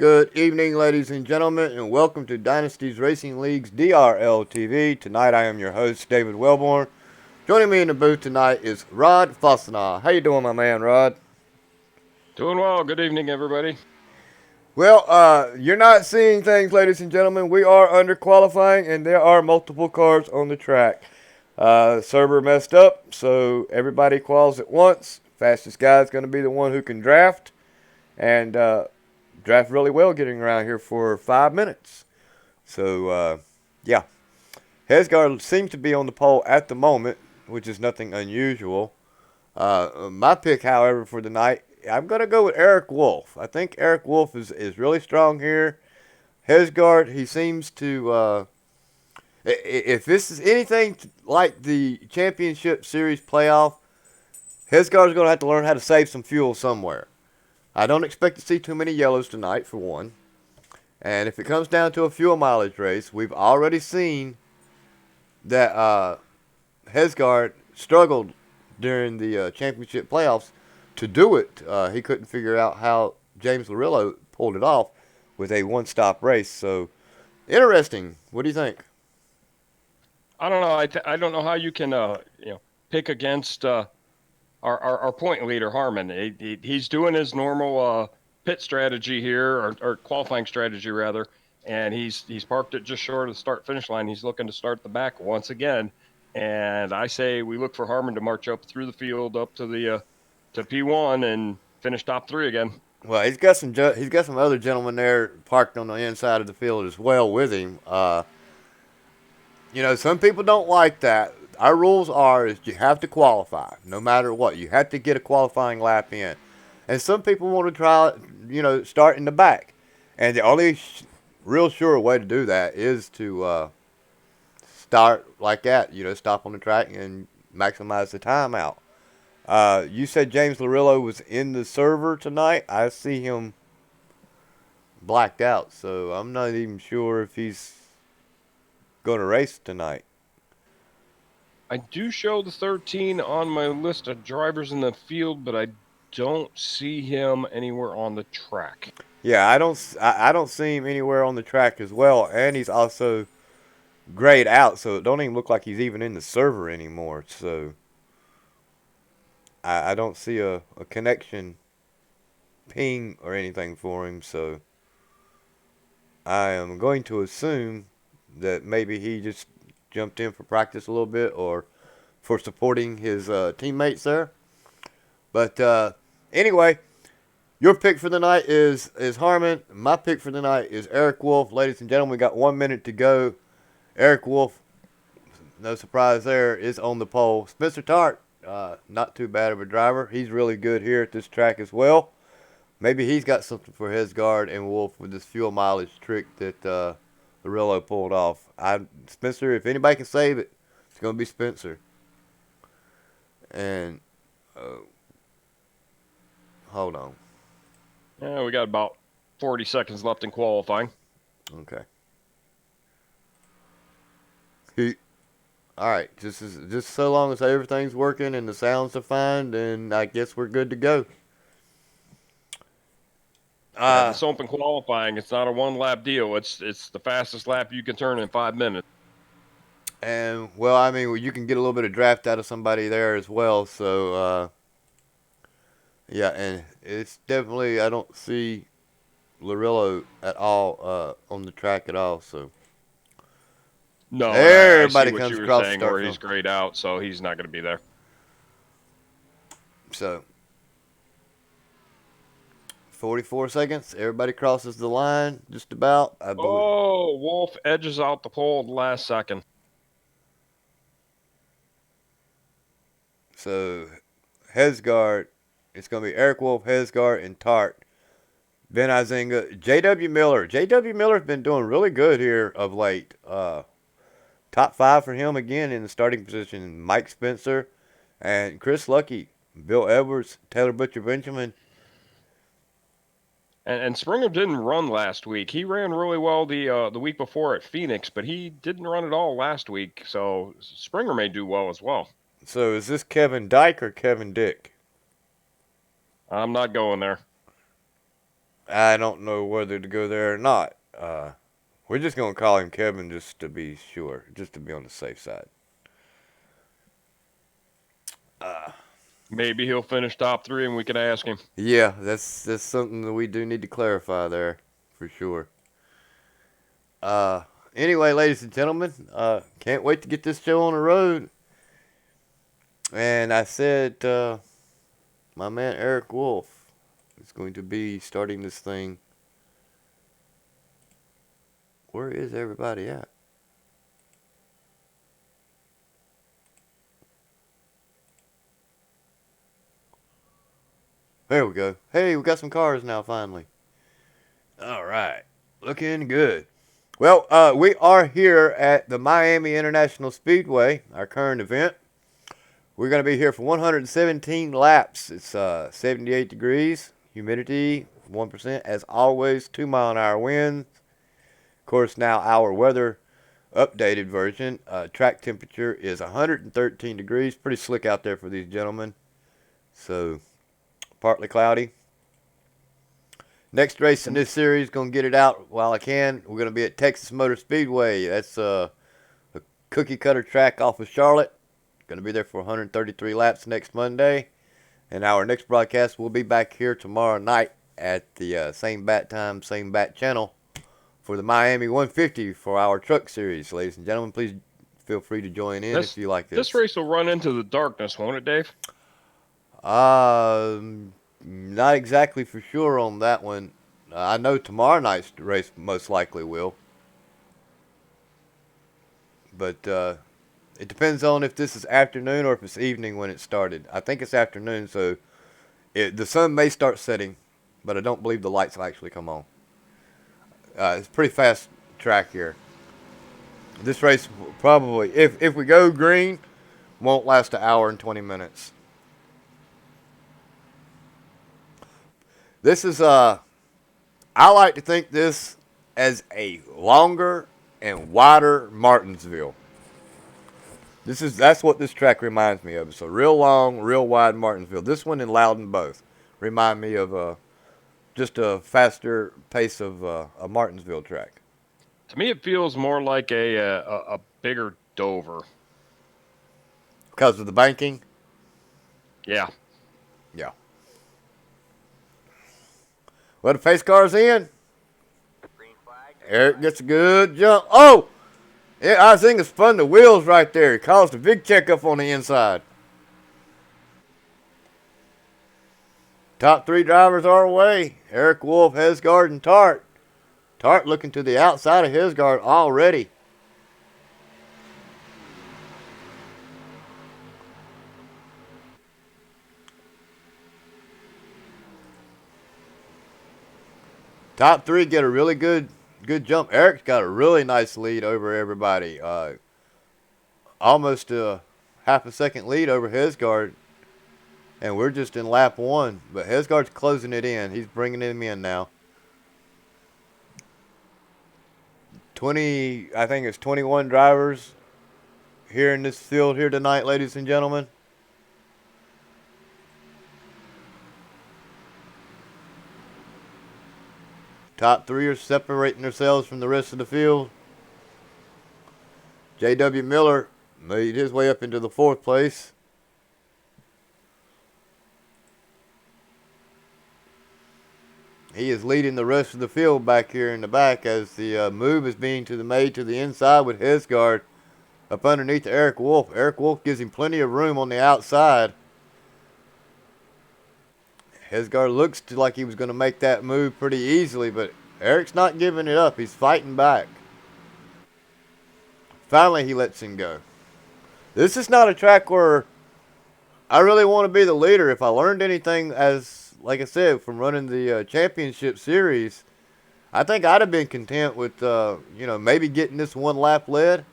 Good evening, ladies and gentlemen, and welcome to Dynasty's Racing League's DRL TV. Tonight, I am your host, David Wellborn. Joining me in the booth tonight is Rod Fossenaw. How you doing, my man, Rod? Doing well. Good evening, everybody. Well, you're not seeing things, ladies and gentlemen. We are under qualifying, and there are multiple cars on the track. Server messed up, so everybody quals at once. Fastest guy is going to be the one who can draft, and draft really well getting around here for 5 minutes. So, yeah. Hesgard seems to be on the pole at the moment, which is nothing unusual. My pick, however, for the night, I'm going to go with Eric Wolf. I think Eric Wolf is really strong here. Hesgard, he seems to, if this is anything like the Championship Series playoff, Hesgard's going to have to learn how to save some fuel somewhere. I don't expect to see too many yellows tonight, for one. And if it comes down to a fuel mileage race, we've already seen that Hesgard struggled during the championship playoffs to do it. He couldn't figure out how James Larillo pulled it off with a one-stop race. So, interesting. What do you think? I don't know. I don't know how you can pick against our point leader Harmon. He's doing his normal pit strategy here, or qualifying strategy rather, and he's parked it just short of the start finish line. He's looking to start the back once again, and I say we look for Harmon to march up through the field up to the to P1 and finish top 3 again. Well, he's got some other gentlemen there parked on the inside of the field as well with him. Some people don't like that. Our rules are is you have to qualify no matter what. You have to get a qualifying lap in, and some people want to try, start in the back, and the only real sure way to do that is to start like that. Stop on the track and maximize the time out. You said James Larillo was in the server tonight. I see him blacked out, so I'm not even sure if he's going to race tonight. I do show the 13 on my list of drivers in the field, but I don't see him anywhere on the track. Yeah, I don't see him anywhere on the track as well, and he's also grayed out, so it don't even look like he's even in the server anymore. So I don't see a connection ping or anything for him. So I am going to assume that maybe he just jumped in for practice a little bit or for supporting his teammates there. But anyway, your pick for the night is Harmon. My pick for the night is Eric Wolf. Ladies and gentlemen, we got 1 minute to go. Eric Wolf, no surprise there, is on the pole. Spencer Tart, not too bad of a driver. He's really good here at this track as well. Maybe he's got something for Hesgard and Wolf with this fuel mileage trick that Larillo pulled off. Spencer, if anybody can save it, it's going to be Spencer. And hold on. Yeah, we got about 40 seconds left in qualifying. Okay. All right. Just so long as everything's working and the sounds are fine, then I guess we're good to go. This open qualifying, it's not a one-lap deal. It's the fastest lap you can turn in 5 minutes. And well, I mean, you can get a little bit of draft out of somebody there as well. So yeah, and it's definitely I don't see Larillo at all on the track at all. So No, I see everybody what comes you were across the saying, start where he's film. grayed out, so he's not going to be there. So 44 seconds. Everybody crosses the line just about. I believe. Oh, Wolf edges out the pole at the last second. So Hesgard, it's going to be Eric Wolf, Hesgard, and Tart. Ben Izinga, J.W. Miller. J.W. Miller's been doing really good here of late. Top 5 for him again in the starting position. Mike Spencer and Chris Lucky, Bill Edwards, Taylor Butcher Benjamin. And Springer didn't run last week. He ran really well the week before at Phoenix, but he didn't run at all last week. So Springer may do well as well. So is this Kevin Dyke or Kevin Dick? I'm not going there. I don't know whether to go there or not. We're just gonna call him Kevin just to be sure, just to be on the safe side. Uh, Maybe he'll finish top 3 and we can ask him. yeah, that's something that we do need to clarify there, for sure. Uh, anyway, ladies and gentlemen, can't wait to get this show on the road. And I said, my man Eric Wolf is going to be starting this thing. Where is everybody at? There we go. Hey, we got some cars now, finally. All right. Looking good. Well, we are here at the Miami International Speedway, our current event. We're going to be here for 117 laps. It's 78 degrees, humidity 1%. As always, 2-mile-an-hour winds. Of course, now our weather updated version. Track temperature is 113 degrees. Pretty slick out there for these gentlemen. So, partly cloudy. Next race in this series, going to get it out while I can. We're going to be at Texas Motor Speedway. That's a cookie cutter track off of Charlotte. Going to be there for 133 laps next Monday. And our next broadcast will be back here tomorrow night at the same bat time, same bat channel for the Miami 150 for our truck series. Ladies and gentlemen, please feel free to join in if you like this. This race will run into the darkness, won't it, Dave? Not exactly for sure on that one. I know tomorrow night's race most likely will. But it depends on if this is afternoon or if it's evening when it started. I think it's afternoon, so the sun may start setting, but I don't believe the lights will actually come on. It's a pretty fast track here. This race probably, if we go green, won't last an hour and 20 minutes. This is, I like to think this as a longer and wider Martinsville. That's what this track reminds me of. It's a real long, real wide Martinsville. This one and Loudon both remind me of just a faster pace of a Martinsville track. To me, it feels more like a bigger Dover. Because of the banking? Yeah. Yeah. Well, the pace car's in. Eric gets a good jump. Oh! Yeah, I think it spun the wheels right there. It caused a big checkup on the inside. Top 3 drivers are away. Eric Wolf, Hesgard, and Tart. Tart looking to the outside of Hesgard already. Top 3 get a really good jump. Eric's got a really nice lead over everybody. Almost a half a second lead over Hesgard. And we're just in lap 1. But Hesgard's closing it in. He's bringing him in now. I think it's 21 drivers here in this field here tonight, ladies and gentlemen. Top 3 are separating themselves from the rest of the field. J.W. Miller made his way up into the 4th place. He is leading the rest of the field back here in the back as the move is being made to the inside with Hesgard up underneath Eric Wolf. Eric Wolf gives him plenty of room on the outside. Hesgard looks like he was going to make that move pretty easily, but Eric's not giving it up. He's fighting back. Finally, he lets him go. This is not a track where I really want to be the leader. If I learned anything, like I said, from running the championship series, I think I'd have been content with, maybe getting this one lap led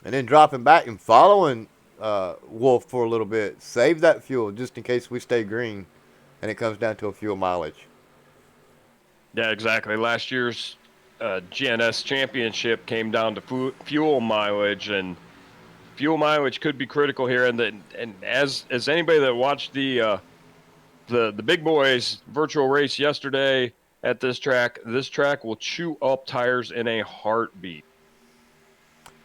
and then dropping back and following Wolf for a little bit. Save that fuel just in case we stay green and it comes down to a fuel mileage. Yeah, exactly. Last year's GNS championship came down to fuel mileage, and fuel mileage could be critical here. And as anybody that watched the the big boys virtual race yesterday at this track. This track will chew up tires in a heartbeat.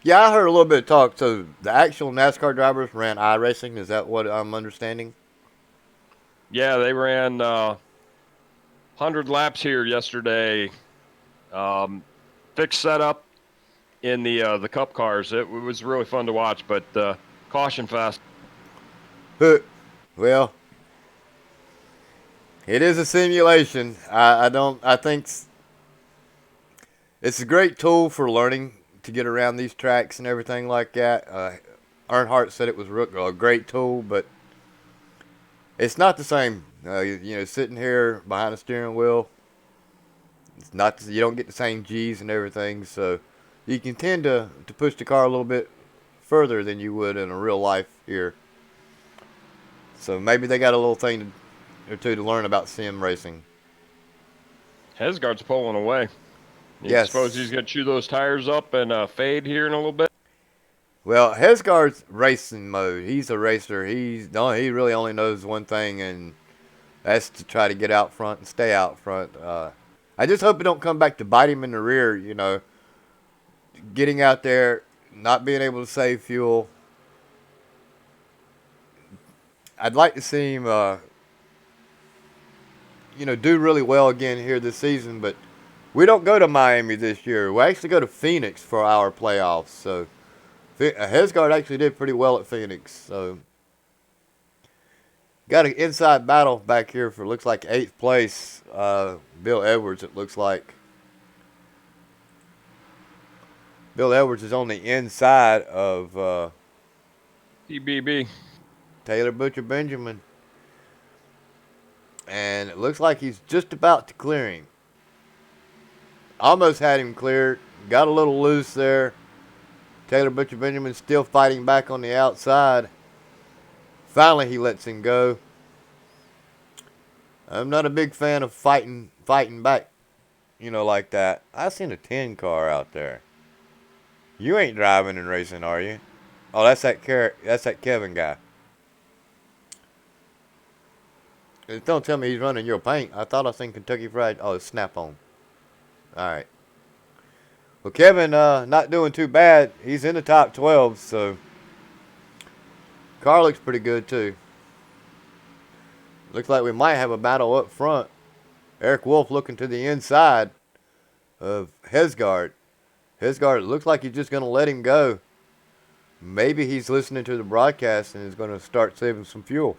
Yeah, I heard a little bit of talk. So the actual NASCAR drivers ran iRacing. Is that what I'm understanding? Yeah, they ran 100 laps here yesterday. Fixed setup in the Cup cars. It was really fun to watch, but caution fast. Well, it is a simulation. I think it's a great tool for learning to get around these tracks and everything like that. Earnhardt said it was a great tool, but it's not the same. Sitting here behind a steering wheel, it's not. You don't get the same G's and everything, so you can tend to push the car a little bit further than you would in a real life here. So maybe they got a little thing or two to learn about sim racing. Hesgaard's pulling away. Yes. Suppose he's going to chew those tires up and fade here in a little bit. Well, Hesgaard's racing mode. He's a racer. He really only knows one thing, and that's to try to get out front and stay out front. I just hope it don't come back to bite him in the rear. Getting out there, not being able to save fuel. I'd like to see him, do really well again here this season. But we don't go to Miami this year. We actually go to Phoenix for our playoffs. So Hesgaard actually did pretty well at Phoenix. So got an inside battle back here for looks like 8th place. Bill Edwards, it looks like. Bill Edwards is on the inside of TBB. Taylor Butcher Benjamin. And it looks like he's just about to clear him. Almost had him cleared. Got a little loose there. Taylor Butcher Benjamin still fighting back on the outside. Finally, he lets him go. I'm not a big fan of fighting back, like that. I seen a 10 car out there. You ain't driving and racing, are you? Oh, that's that Kevin guy. Don't tell me he's running your paint. I thought I seen Kentucky Fried. Oh, it's Snap-on. All right. Well, Kevin, not doing too bad. He's in the top 12, so car looks pretty good too. Looks like we might have a battle up front. Eric Wolf looking to the inside of Hesgaard. Hesgaard looks like he's just going to let him go. Maybe he's listening to the broadcast and is going to start saving some fuel.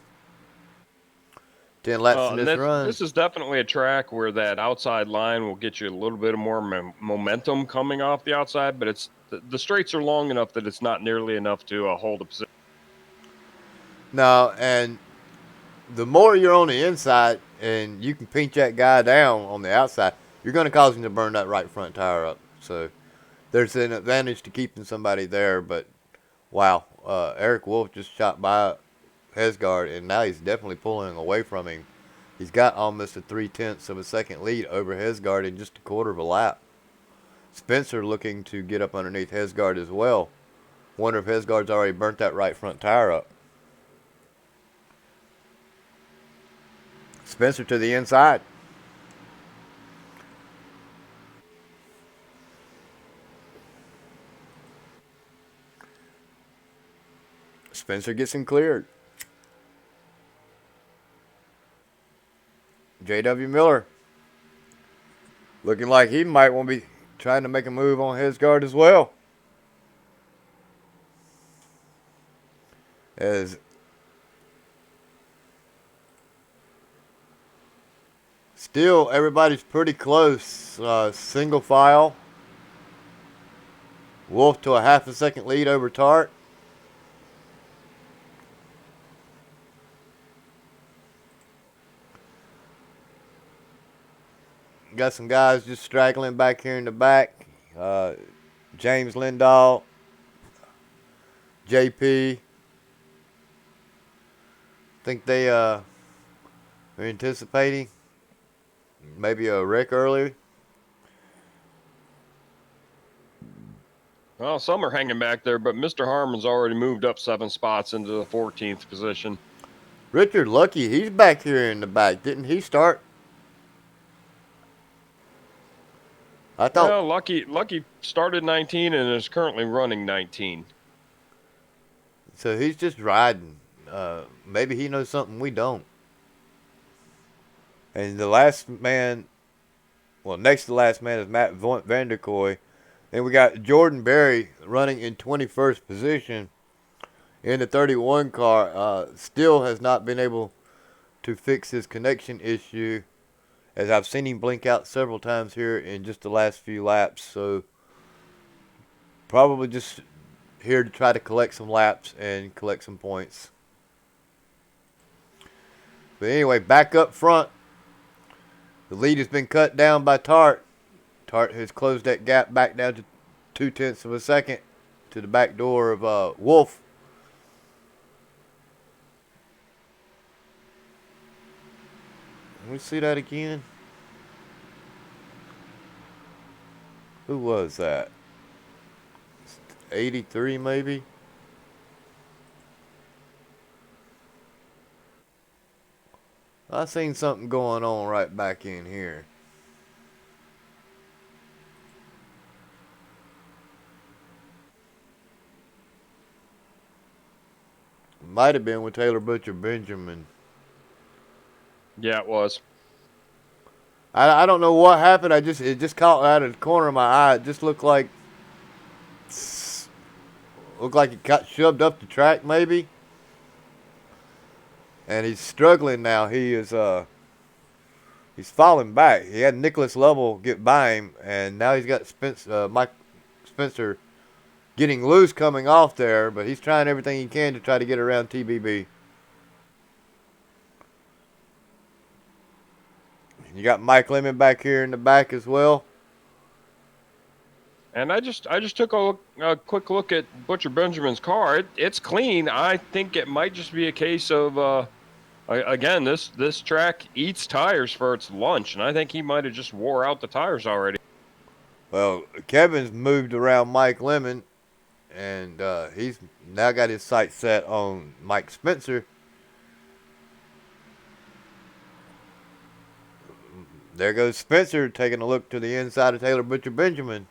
10 laps in this run. This is definitely a track where that outside line will get you a little bit more momentum coming off the outside, but it's the straights are long enough that it's not nearly enough to hold a position. No, and the more you're on the inside and you can pinch that guy down on the outside, you're going to cause him to burn that right front tire up. So there's an advantage to keeping somebody there, but wow, Eric Wolf just shot by Hesgaard, and now he's definitely pulling away from him. He's got almost a 0.3 of a second lead over Hesgaard in just a quarter of a lap. Spencer looking to get up underneath Hesgaard as well. Wonder if Hesgaard's already burnt that right front tire up. Spencer to the inside. Spencer gets him cleared. J.W. Miller looking like he might want to be trying to make a move on Hesgaard as well. As still everybody's pretty close. Single file. Wolf to a half a second lead over Tart. Got some guys just straggling back here in the back. James Lindahl, JP. Think they are anticipating maybe a wreck early. Well, some are hanging back there, but Mr. Harmon's already moved up 7 spots into the 14th position. Richard Lucky, he's back here in the back. Didn't he start? I thought. Well, Lucky started 19 and is currently running 19. So he's just riding. Maybe he knows something we don't. And the last man, well, next to the last man is Matt Vanderkoy. Then we got Jordan Berry running in 21st position in the 31 car. Still has not been able to fix his connection issue, as I've seen him blink out several times here in just the last few laps. So probably just here to try to collect some laps and collect some points. But anyway, back up front, the lead has been cut down by Tart. Tart has closed that gap back down to 0.2 of a second to the back door of Wolf. Let me see that again. Who was that? 83 maybe? I seen something going on right back in here. Might have been with Taylor Butcher Benjamin. Yeah, it was. I don't know what happened. It just caught out of the corner of my eye. It just looked like it got shoved up the track maybe. And he's struggling now. He's falling back. He had Nicholas Lovell get by him, and now he's got Mike Spencer getting loose coming off there, but he's trying everything he can to try to get around TBB. You got Mike Lemon back here in the back as well. And I just took a quick look at Butcher Benjamin's car. It's clean. I think it might just be a case of again, this track eats tires for its lunch, and I think he might have just wore out the tires already. Well, Kevin's moved around Mike Lemon, and he's now got his sights set on Mike Spencer. There goes Spencer taking a look to the inside of Taylor Butcher Benjamin.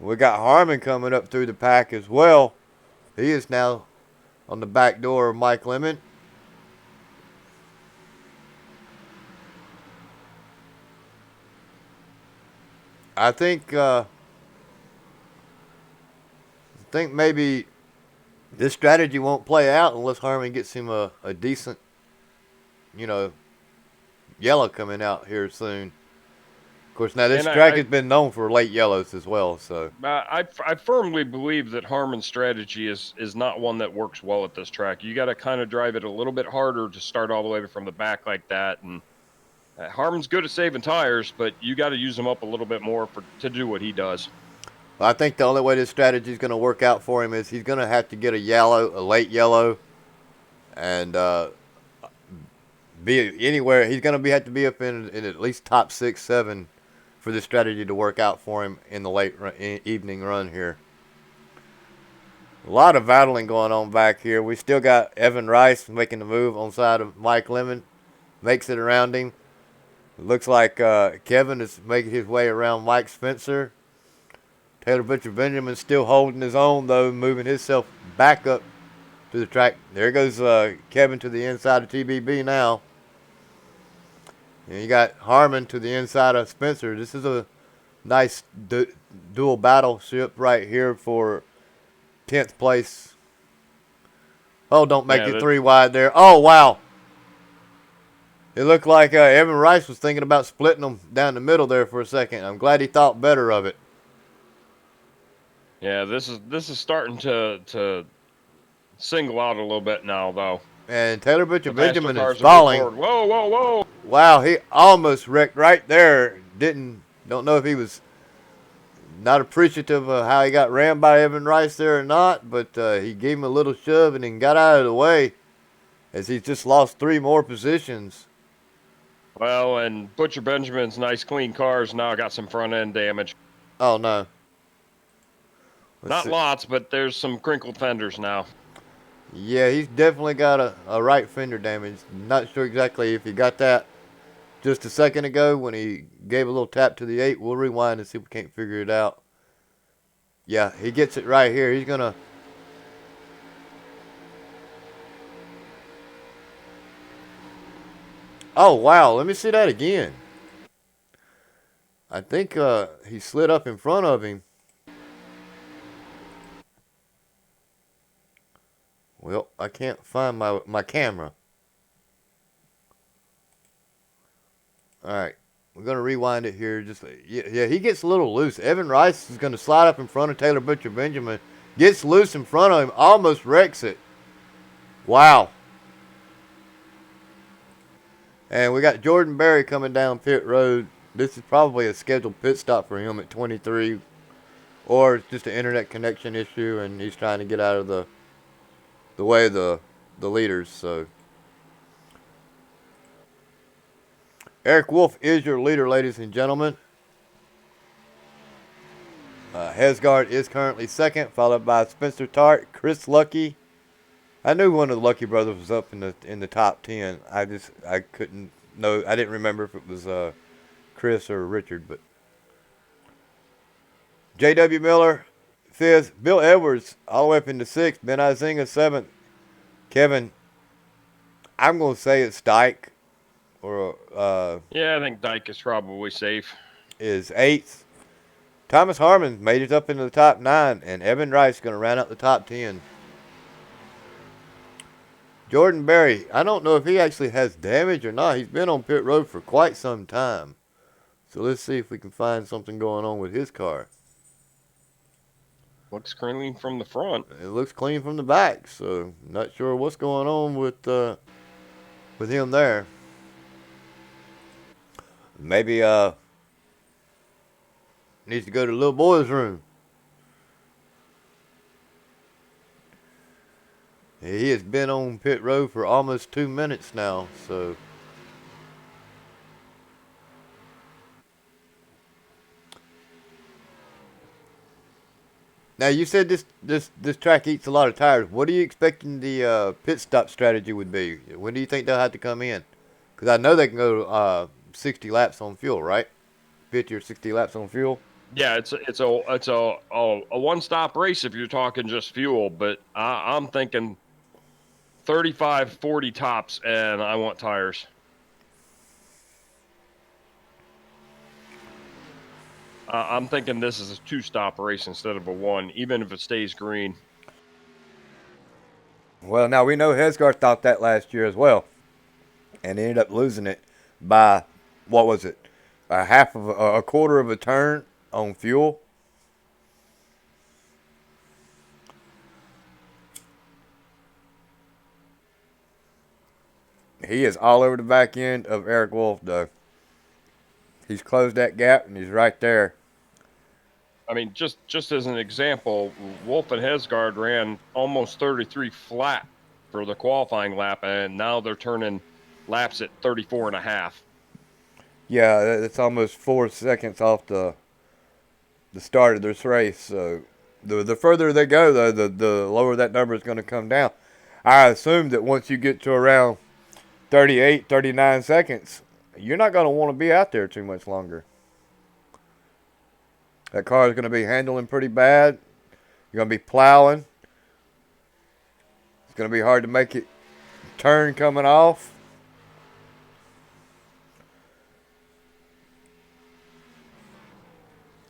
We got Harmon coming up through the pack as well. He is now on the back door of Mike Lemon. I think maybe this strategy won't play out unless Harmon gets him a decent, yellow coming out here soon. Of course, now this track has been known for late yellows as well. So I firmly believe that Harmon's strategy is not one that works well at this track. You got to kind of drive it a little bit harder to start all the way from the back like that. And Harmon's good at saving tires, but you got to use them up a little bit more to do what he does. Well, I think the only way this strategy is going to work out for him is he's going to have to get a late yellow, and be anywhere. He's going to have to be up in at least top 6, 7 for this strategy to work out for him in the late evening run here. A lot of battling going on back here. We still got Evan Rice making the move on side of Mike Lemon. Makes it around him. It looks like Kevin is making his way around Mike Spencer. Taylor Butcher Benjamin still holding his own, though, moving himself back up to the track. There goes Kevin to the inside of TBB now. And you got Harmon to the inside of Spencer. This is a nice dual battleship right here for 10th place. Oh, don't make it 3 wide there. Oh, wow. It looked like Evan Rice was thinking about splitting them down the middle there for a second. I'm glad he thought better of it. Yeah, this is starting to single out a little bit now, though. And Taylor Butcher Benjamin is falling. Whoa, whoa, whoa. Wow, he almost wrecked right there. Don't know if he was not appreciative of how he got rammed by Evan Rice there or not, but he gave him a little shove and then got out of the way as he's just lost 3 more positions. Well, and Butcher Benjamin's nice clean cars now got some front end damage. Oh, no. Not lots, but there's some crinkled fenders now. Yeah, he's definitely got a right fender damage. Not sure exactly if he got that just a second ago when he gave a little tap to the 8. We'll rewind and see if we can't figure it out. Yeah, he gets it right here. He's going to... Oh, wow. Let me see that again. I think he slid up in front of him. Well, I can't find my camera. All right. We're going to rewind it here. Yeah, he gets a little loose. Evan Rice is going to slide up in front of Taylor Butcher Benjamin. Gets loose in front of him. Almost wrecks it. Wow. And we got Jordan Berry coming down pit road. This is probably a scheduled pit stop for him at 23. Or it's just an internet connection issue and he's trying to get out of the way of the leaders. So Eric Wolf is your leader, ladies and gentlemen. Hesgard is currently second, followed by Spencer Tart, Chris Lucky. I knew one of the Lucky brothers was up in the top 10. I couldn't know. I didn't remember if it was Chris or Richard, but J.W. Miller fifth, Bill Edwards all the way up into sixth, Ben Izinga seventh, Kevin. I'm gonna say it's Dyke or Yeah, I think Dyke is probably safe. Is eighth. Thomas Harmon made it up into the top 9, and Evan Rice is going to round out the top 10. Jordan Berry, I don't know if he actually has damage or not. He's been on pit road for quite some time. So let's see if we can find something going on with his car. Looks clean from the front. It looks clean from the back, so not sure what's going on with him there. Maybe needs to go to the little boy's room. He has been on pit road for almost 2 minutes now, so now you said this track eats a lot of tires. What are you expecting the pit stop strategy would be? When do you think they'll have to come in? Because I know they can go 60 laps on fuel, right? 50 or 60 laps on fuel. Yeah, it's a one-stop race if you're talking just fuel, but I'm thinking 35, 40 tops, and I want tires. I'm thinking this is a 2-stop race instead of a 1, even if it stays green. Well, now we know Hesgar thought that last year as well, and ended up losing it by what was it? A quarter of a turn on fuel. He is all over the back end of Eric Wolf, though. He's closed that gap, and he's right there. I mean, just as an example, Wolf and Hesgard ran almost 33 flat for the qualifying lap, and now they're turning laps at 34 and a half. Yeah, it's almost 4 seconds off the start of this race. So the further they go, though, the lower that number is going to come down. I assume that once you get to around 38, 39 seconds, you're not going to want to be out there too much longer. That car is going to be handling pretty bad. You're going to be plowing. It's going to be hard to make it turn coming off.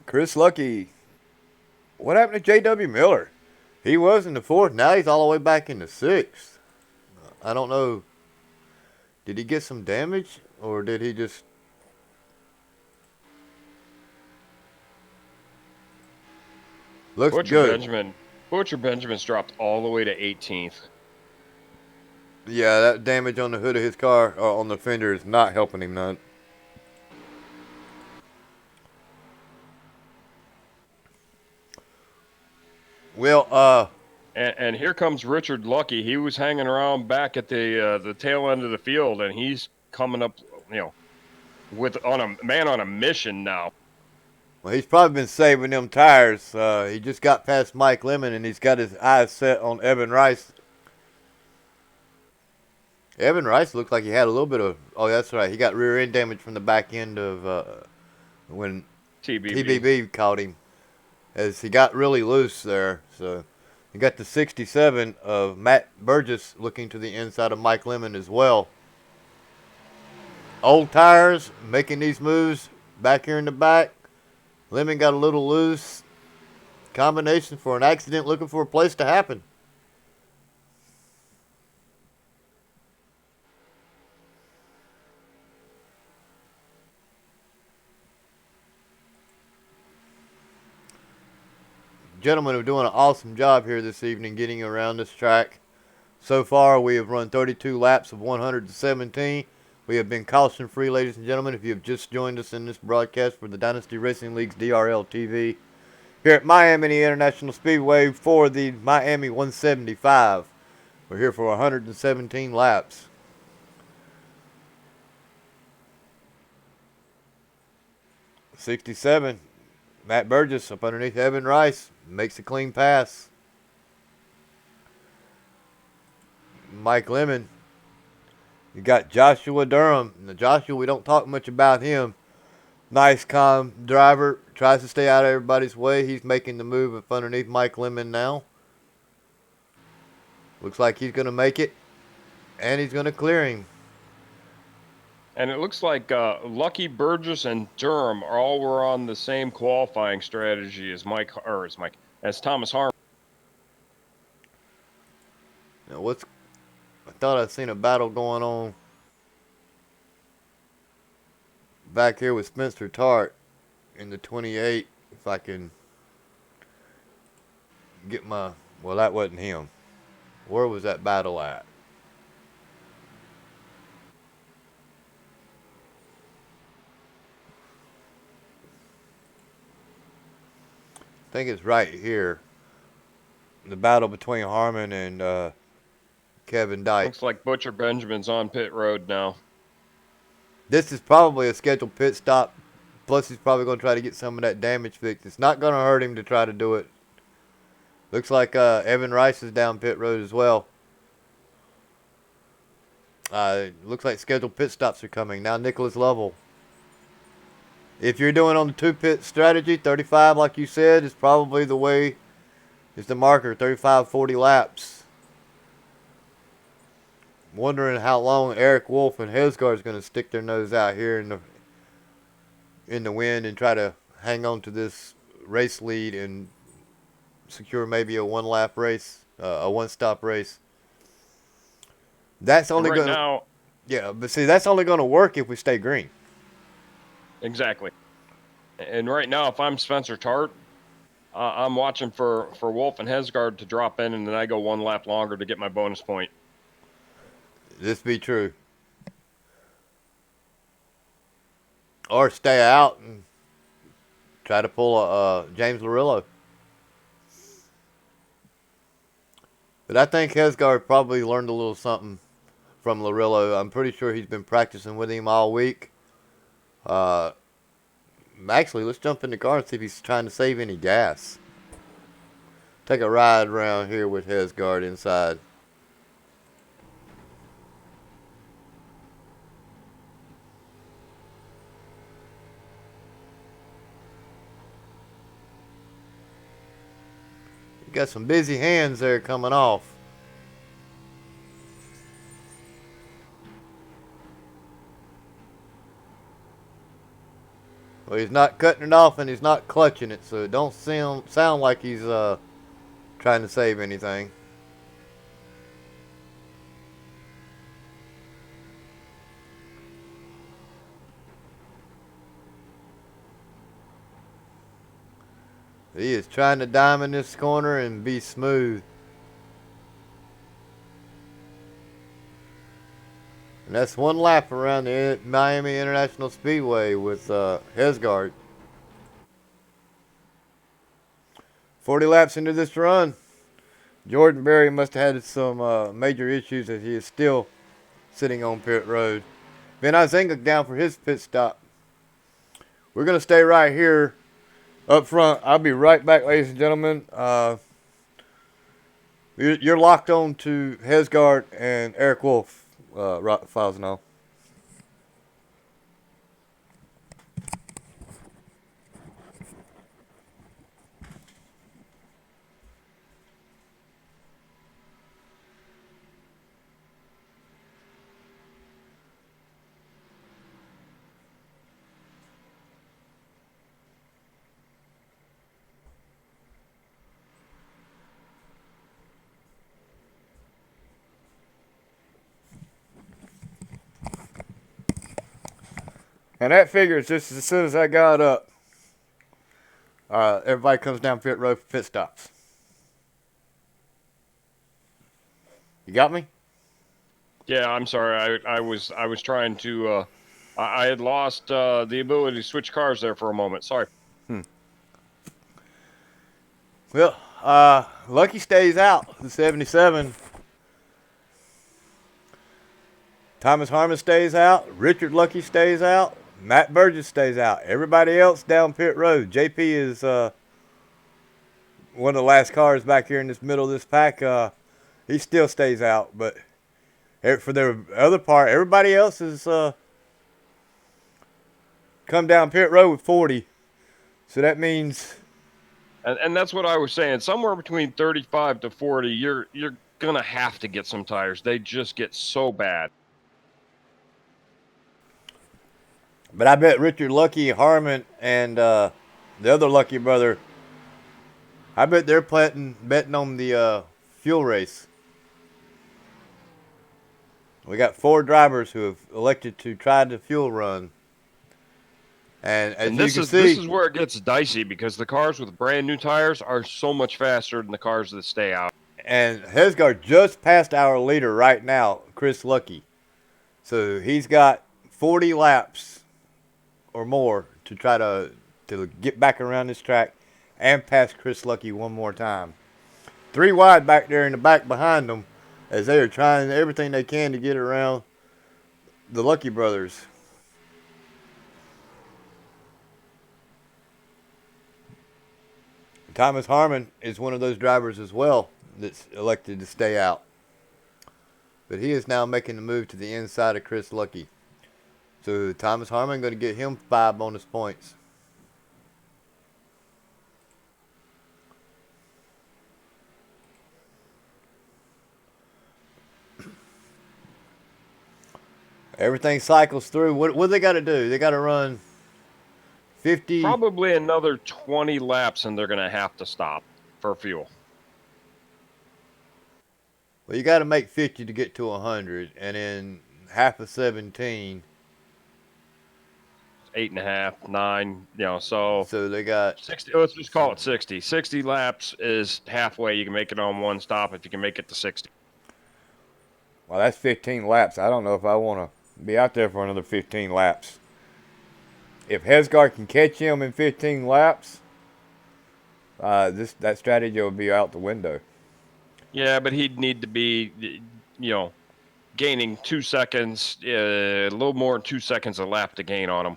Chris Lucky. What happened to J.W. Miller? He was in the 4th. Now he's all the way back in the 6th. I don't know. Did he get some damage? Or did he just... Looks good. Butcher Benjamin's dropped all the way to 18th. Yeah, that damage on the hood of his car, or on the fender, is not helping him none. Well, and here comes Richard Lucky. He was hanging around back at the tail end of the field, and he's coming up, on a mission now. Well, he's probably been saving them tires. He just got past Mike Lemon, and he's got his eyes set on Evan Rice. Evan Rice looked like he had a little bit of. Oh, that's right. He got rear end damage from the back end of when TBB. TBB caught him, as he got really loose there. So you got the 67 of Matt Burgess looking to the inside of Mike Lemon as well. Old tires making these moves back here in the back. Lemon got a little loose. Combination for an accident, looking for a place to happen. Gentlemen are doing an awesome job here this evening getting around this track. So far, we have run 32 laps of 117. We have been caution free, ladies and gentlemen. If you have just joined us in this broadcast for the Dynasty Racing League's DRL TV here at Miami International Speedway for the Miami 175. We're here for 117 laps. '67, Matt Burgess up underneath Evan Rice makes a clean pass. Mike Lemon. You got Joshua Durham. Now, Joshua, we don't talk much about him. Nice, calm driver. Tries to stay out of everybody's way. He's making the move up underneath Mike Lemon now. Looks like he's going to make it. And he's going to clear him. And it looks like Lucky, Burgess, and Durham all were on the same qualifying strategy as as Thomas Harmon. Now, I thought I'd seen a battle going on back here with Spencer Tart in the 28. If I can get my... Well, that wasn't him. Where was that battle at? I think it's right here. The battle between Harmon and Kevin Dyke. Looks like Butcher Benjamin's on pit road now. This is probably a scheduled pit stop. Plus, he's probably going to try to get some of that damage fixed. It's not going to hurt him to try to do it. Looks like Evan Rice is down pit road as well. Looks like scheduled pit stops are coming. Now Nicholas Lovell. If you're doing on the two pit strategy, 35, like you said, is probably the way, is the marker, 35, 40 laps. Wondering how long Eric Wolf and Hesgard is going to stick their nose out here in the wind and try to hang on to this race lead and secure maybe a one-lap race, a one-stop race. That's only going to... Yeah, but see, that's only going to work if we stay green. Exactly. And right now, if I'm Spencer Tart, I'm watching for Wolf and Hesgard to drop in, and then I go one lap longer to get my bonus point. This be true. Or stay out and try to pull a James Larillo. But I think Hesgard probably learned a little something from Larillo. I'm pretty sure he's been practicing with him all week. Actually, let's jump in the car and see if he's trying to save any gas. Take a ride around here with Hesgard inside. You got some busy hands there coming off. Well, he's not cutting it off and he's not clutching it, so it don't sound like he's trying to save anything. He is trying to diamond this corner and be smooth. And that's one lap around the Miami International Speedway with Hesgard. 40 laps into this run. Jordan Berry must have had some major issues as he is still sitting on pit road. Ben Izinga down for his pit stop. We're going to stay right here up front. I'll be right back, ladies and gentlemen. You're locked on to Hesgard and Eric Wolf. Fosnall. And that figures just as soon as I got up, everybody comes down pit road for pit stops. You got me? Yeah, I'm sorry. I was trying to. I had lost the ability to switch cars there for a moment. Sorry. Well, Lucky stays out, the 77. Thomas Harmon stays out. Richard Lucky stays out. Matt Burgess stays out. Everybody else down pit road. JP is one of the last cars back here in this middle of this pack. He still stays out, but for the other part, everybody else is come down pit road with 40. So that means, And that's what I was saying. Somewhere between 35 to 40, you're gonna have to get some tires. They just get so bad. but I bet Richard Lucky, Harmon, and the other Lucky brother, I bet they're betting on the fuel race. We got 4 drivers who have elected to try the fuel run. And as you can see, this is where it gets dicey because the cars with brand new tires are so much faster than the cars that stay out. and Hesgard just passed our leader right now, Chris Lucky. So he's got 40 laps or more to try to get back around this track and pass Chris Lucky one more time. 3 wide back there in the back behind them as they are trying everything they can to get around the Lucky brothers. Thomas Harmon is one of those drivers as well that's elected to stay out. But he is now making the move to the inside of Chris Lucky. So Thomas Harmon going to get him 5 bonus points. Everything cycles through. What do they got to do? They got to run 50. Probably another 20 laps, and they're going to have to stop for fuel. Well, you got to make 50 to get to 100, and in half of 17. 8.5, 9, so they got 60. Let's just call it 60. 60 laps is halfway. You can make it on one stop if you can make it to 60. Well, that's 15 laps. I don't know if I want to be out there for another 15 laps. If Hesgard can catch him in 15 laps, that strategy will be out the window. Yeah, but he'd need to be, gaining 2 seconds, a little more than 2 seconds a lap to gain on him.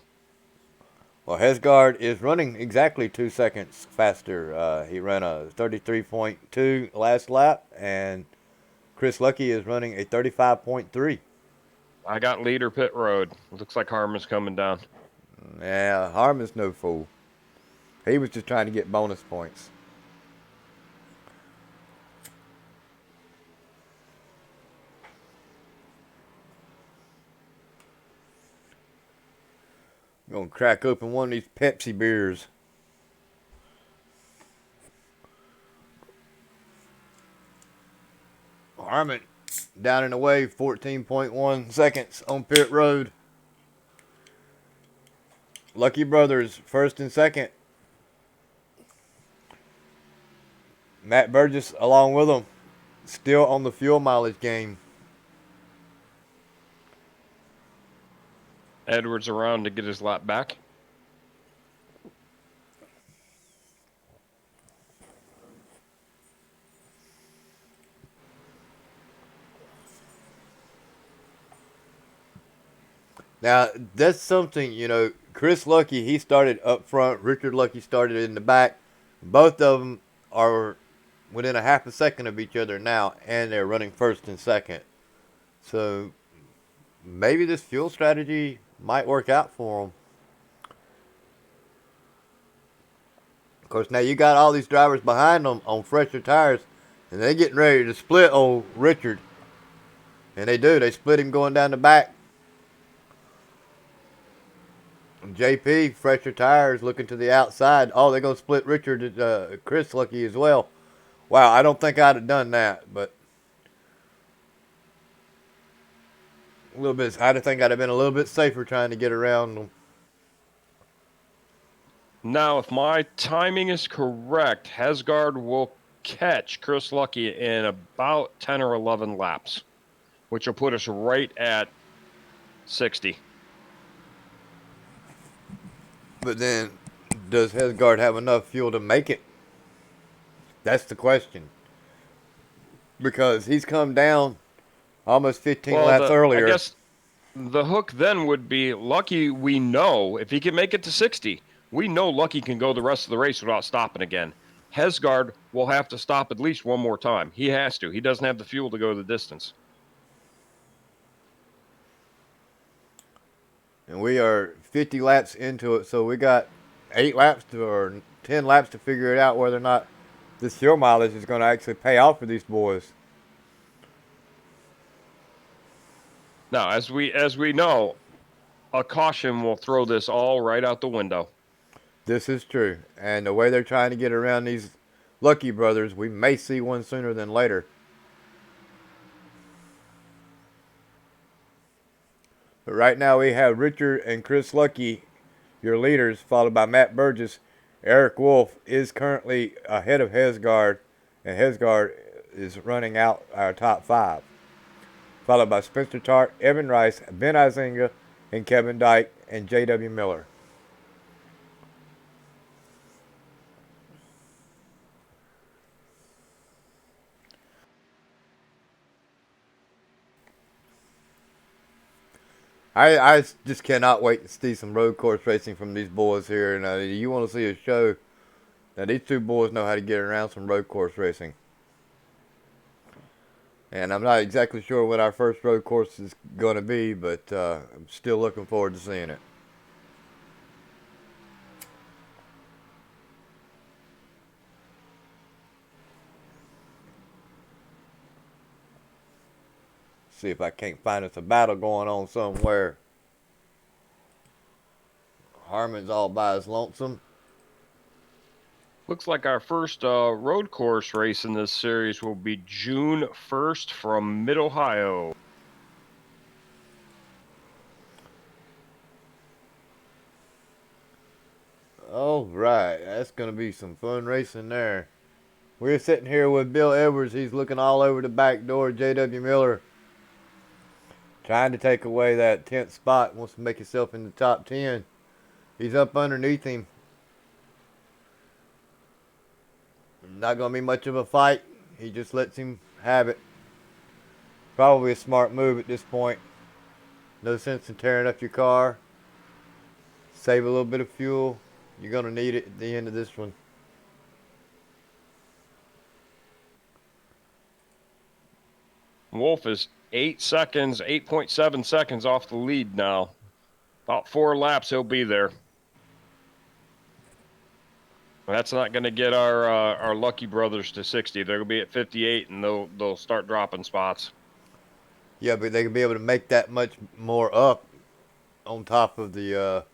Well, Hesgard is running exactly 2 seconds faster. He ran a 33.2 last lap, and Chris Lucky is running a 35.3. I got leader pit road. Looks like Harmon's coming down. Yeah, Harmon's no fool. He was just trying to get bonus points. I'm going to crack open one of these Pepsi beers. Harmon down and away, 14.1 seconds on pit road. Lucky Brothers, first and second. Matt Burgess along with them, still on the fuel mileage game. Edwards around to get his lap back. Now, that's something, Chris Lucky, he started up front. Richard Lucky started in the back. Both of them are within a half a second of each other now, and they're running first and second. So maybe this fuel strategy might work out for them. Of course, now you got all these drivers behind them on fresher tires, and they're getting ready to split old Richard. And they do. They split him going down the back. JP, fresher tires, looking to the outside. Oh, they're going to split Richard, Chris Lucky as well. Wow, I don't think I'd have done that, but a little bit. I think I'd have been a little bit safer trying to get around them. Now, if my timing is correct, Hesgard will catch Chris Lucky in about 10 or 11 laps, which will put us right at 60. But then, does Hesgard have enough fuel to make it? That's the question. Because he's come down almost 15 laps earlier. I guess the hook then would be Lucky. We know if he can make it to 60, we know Lucky can go the rest of the race without stopping again. Hesgard will have to stop at least one more time. He has to. He doesn't have the fuel to go the distance. And we are 50 laps into it, so we got 8 laps or 10 laps to figure it out whether or not this fuel mileage is going to actually pay off for these boys. Now, as we know, a caution will throw this all right out the window. This is true. And the way they're trying to get around these Lucky brothers, we may see one sooner than later. But right now we have Richard and Chris Lucky, your leaders, followed by Matt Burgess. Eric Wolf is currently ahead of Hesgard, and Hesgard is running out our top 5. Followed by Spencer Tart, Evan Rice, Ben Izinga, and Kevin Dyke, and J.W. Miller. I just cannot wait to see some road course racing from these boys here. And you want to see a show. Now, these two boys know how to get around some road course racing. And I'm not exactly sure what our first road course is going to be, but I'm still looking forward to seeing it. See if I can't find us a battle going on somewhere. Harmon's all by his lonesome. Looks like our first road course race in this series will be June 1st from Mid-Ohio. All right, that's going to be some fun racing there. We're sitting here with Bill Edwards. He's looking all over the back door. J.W. Miller trying to take away that 10th spot. Wants to make himself in the top 10. He's up underneath him. Not going to be much of a fight. He just lets him have it. Probably a smart move at this point. No sense in tearing up your car. Save a little bit of fuel. You're going to need it at the end of this one. Wolf is 8.7 seconds off the lead now. About 4 laps, he'll be there. That's not going to get our Lucky brothers to 60. They're going to be at 58, and they'll start dropping spots. Yeah, but they can be able to make that much more up on top of the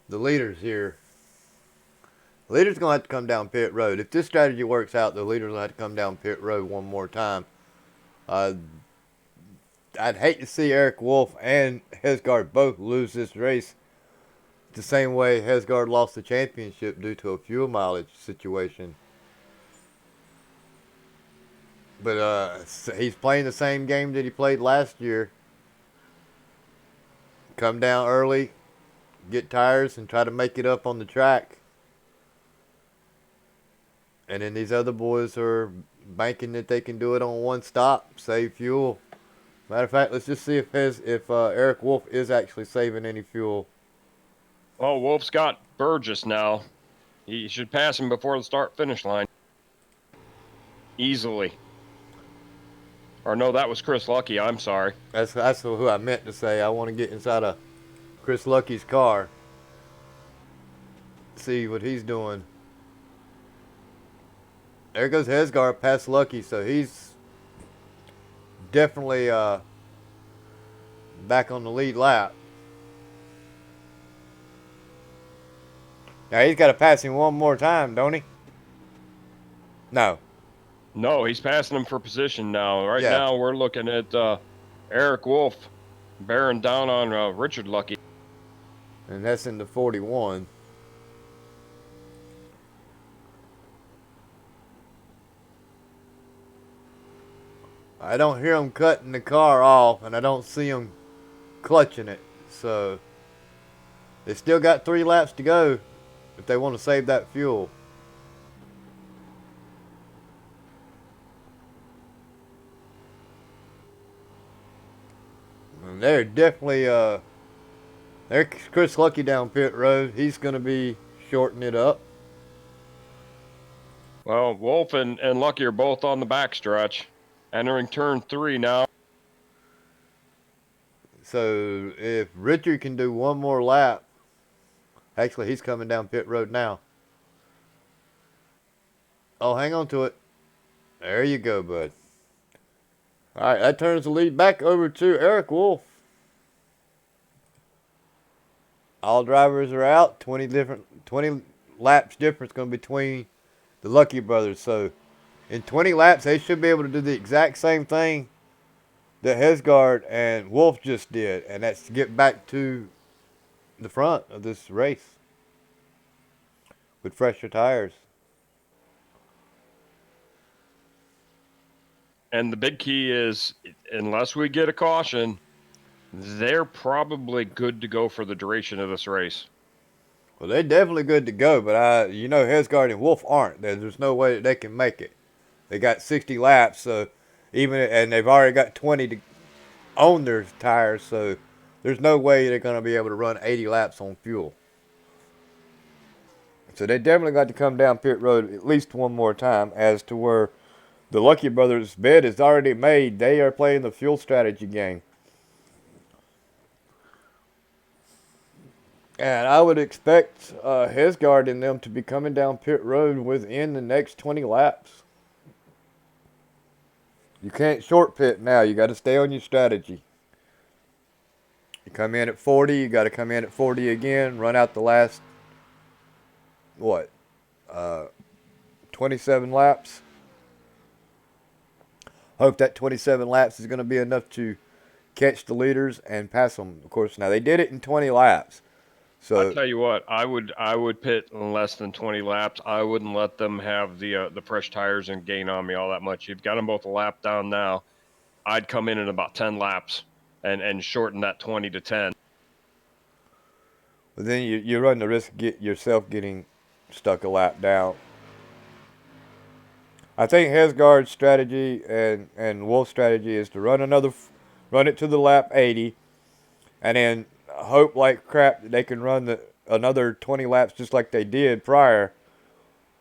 leaders here. The leader's going to have to come down pit road. If this strategy works out, the leader will have to come down pit road one more time. I'd hate to see Eric Wolf and Hesgard both lose this race the same way Hesgard lost the championship due to a fuel mileage situation. But he's playing the same game that he played last year. Come down early, get tires, and try to make it up on the track. And then these other boys are banking that they can do it on one stop, save fuel. Matter of fact, let's just see if Eric Wolf is actually saving any fuel. Oh, Wolf's got Burgess now. He should pass him before the start-finish line. Easily. Or no, that was Chris Lucky. I'm sorry. That's who I meant to say. I want to get inside of Chris Lucky's car, see what he's doing. There goes Hesgar past Lucky, so he's definitely back on the lead lap. Now he's got to pass him one more time, don't he? No. No, he's passing him for position now. Right Yeah. now, we're looking at Eric Wolf bearing down on Richard Lucky. And that's in the 41. I don't hear him cutting the car off, and I don't see him clutching it. So they still got 3 laps to go if they want to save that fuel. And they're definitely there's Chris Lucky down pit road. He's going to be shortening it up. Well, Wolf and Lucky are both on the backstretch, entering turn 3 now. So if Richard can do one more lap, actually he's coming down pit road now. Oh, hang on to it. There you go, bud. All right, that turns the lead back over to Eric Wolf. All drivers are out. 20 laps difference going to be between the Lucky brothers. So in 20 laps, they should be able to do the exact same thing that Hesgard and Wolf just did, and that's to get back to the front of this race with fresher tires. And the big key is, unless we get a caution, they're probably good to go for the duration of this race. Well, they're definitely good to go, but Hesgard and Wolf aren't. There's no way that they can make it. They got 60 laps, so and they've already got 20 to own their tires, so there's no way they're going to be able to run 80 laps on fuel. So they definitely got to come down pit road at least one more time, as to where the Lucky brothers' bed is already made. They are playing the fuel strategy game. And I would expect Hesgard and them to be coming down pit road within the next 20 laps. You can't short pit now. You got to stay on your strategy. You come in at 40, you got to come in at 40 again, run out the last, 27 laps. Hope that 27 laps is going to be enough to catch the leaders and pass them. Of course, now they did it in 20 laps. So I tell you what, I would pit in less than 20 laps. I wouldn't let them have the fresh tires and gain on me all that much. You've got them both a lap down now. I'd come in about 10 laps and shorten that 20 to 10. But then you run the risk of yourself getting stuck a lap down. I think Hesgard's strategy and Wolf's strategy is to run it to the lap 80, and then hope like crap that they can run another 20 laps just like they did prior,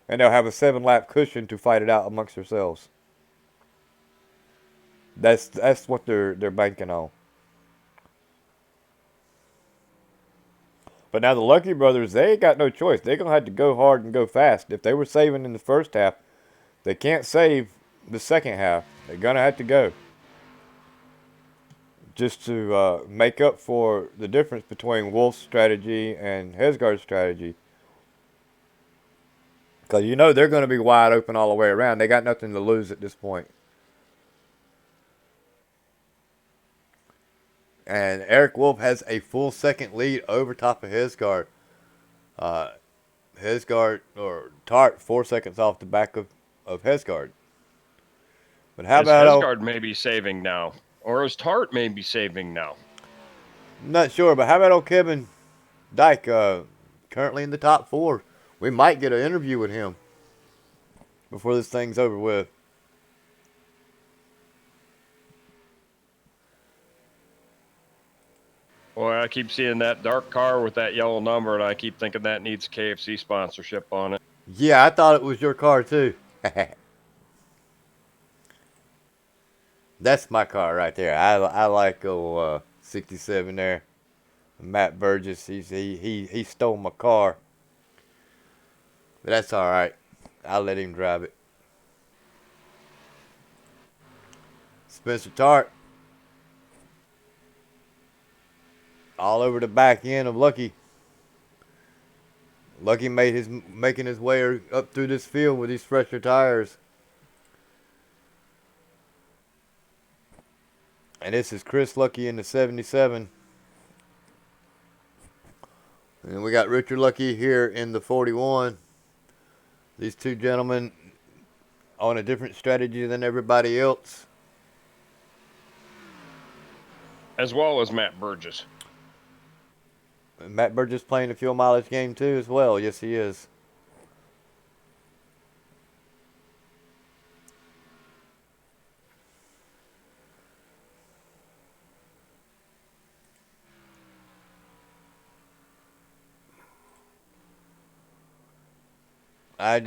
and they'll have a 7-lap cushion to fight it out amongst themselves. That's what they're banking on. But now the Lucky brothers, they ain't got no choice. They're gonna have to go hard and go fast. If they were saving in the first half, they can't save the second half. They're gonna have to go, just to make up for the difference between Wolf's strategy and Hesgard's strategy. Because they're going to be wide open all the way around. They got nothing to lose at this point. And Eric Wolf has a full second lead over top of Hesgard. Tart 4 seconds off the back of Hesgard. But how about Hesgard may be saving now, or is Tart may be saving now? I'm not sure, but how about old Kevin Dyke, currently in the top 4? We might get an interview with him before this thing's over with. Boy, I keep seeing that dark car with that yellow number, and I keep thinking that needs KFC sponsorship on it. Yeah, I thought it was your car too. That's my car right there. I like 67 there. Matt Burgess. He stole my car, but that's all right. I'll let him drive it. Spencer Tart all over the back end of Lucky. Lucky making his way up through this field with these fresher tires. And this is Chris Lucky in the 77. And we got Richard Lucky here in the 41. These two gentlemen on a different strategy than everybody else. As well as Matt Burgess. Matt Burgess playing the fuel mileage game too as well. Yes, he is. I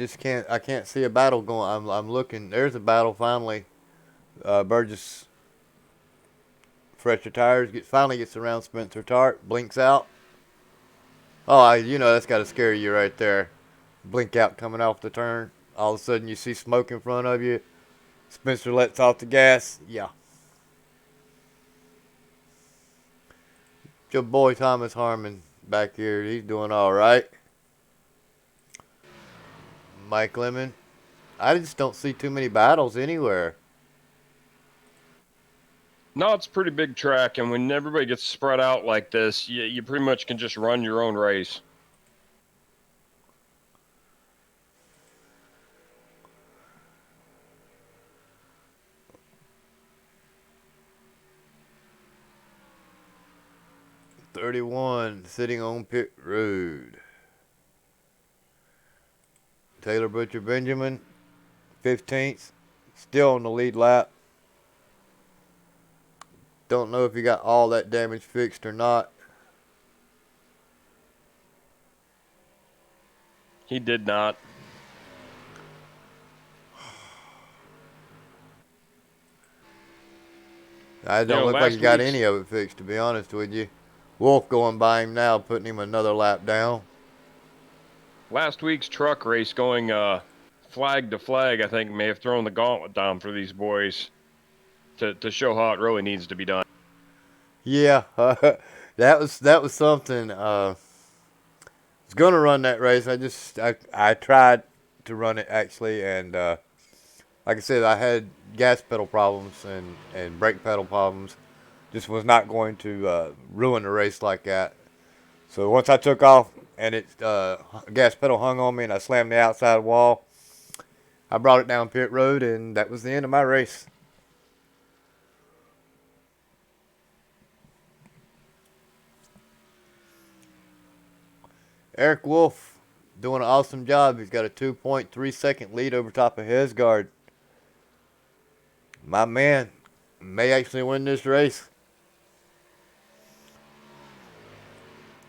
can't see a battle going. I'm looking. There's a battle finally. Burgess fresher tires finally gets around Spencer Tart, blinks out. Oh, you know that's got to scare you right there. Blink out coming off the turn. All of a sudden you see smoke in front of you. Spencer lets off the gas. Yeah. Your boy Thomas Harmon back here. He's doing all right. Mike Lemon. I just don't see too many battles anywhere. No, it's a pretty big track, and when everybody gets spread out like this, you pretty much can just run your own race. .31 sitting on pit road. Taylor Butcher Benjamin, 15th, still on the lead lap. Don't know if he got all that damage fixed or not. He did not. I don't look like he got any of it fixed, to be honest with you. Wolf going by him now, putting him another lap down. Last week's truck race going flag to flag, I think, may have thrown the gauntlet down for these boys to show how it really needs to be done. Yeah, that was something. I was gonna run that race. I tried to run it actually, and like I said, I had gas pedal problems and brake pedal problems. Just was not going to ruin a race like that. So once I took off and gas pedal hung on me and I slammed the outside wall, I brought it down pit road, and that was the end of my race. Eric Wolf doing an awesome job. He's got a 2.3 second lead over top of Hesgard. My man may actually win this race.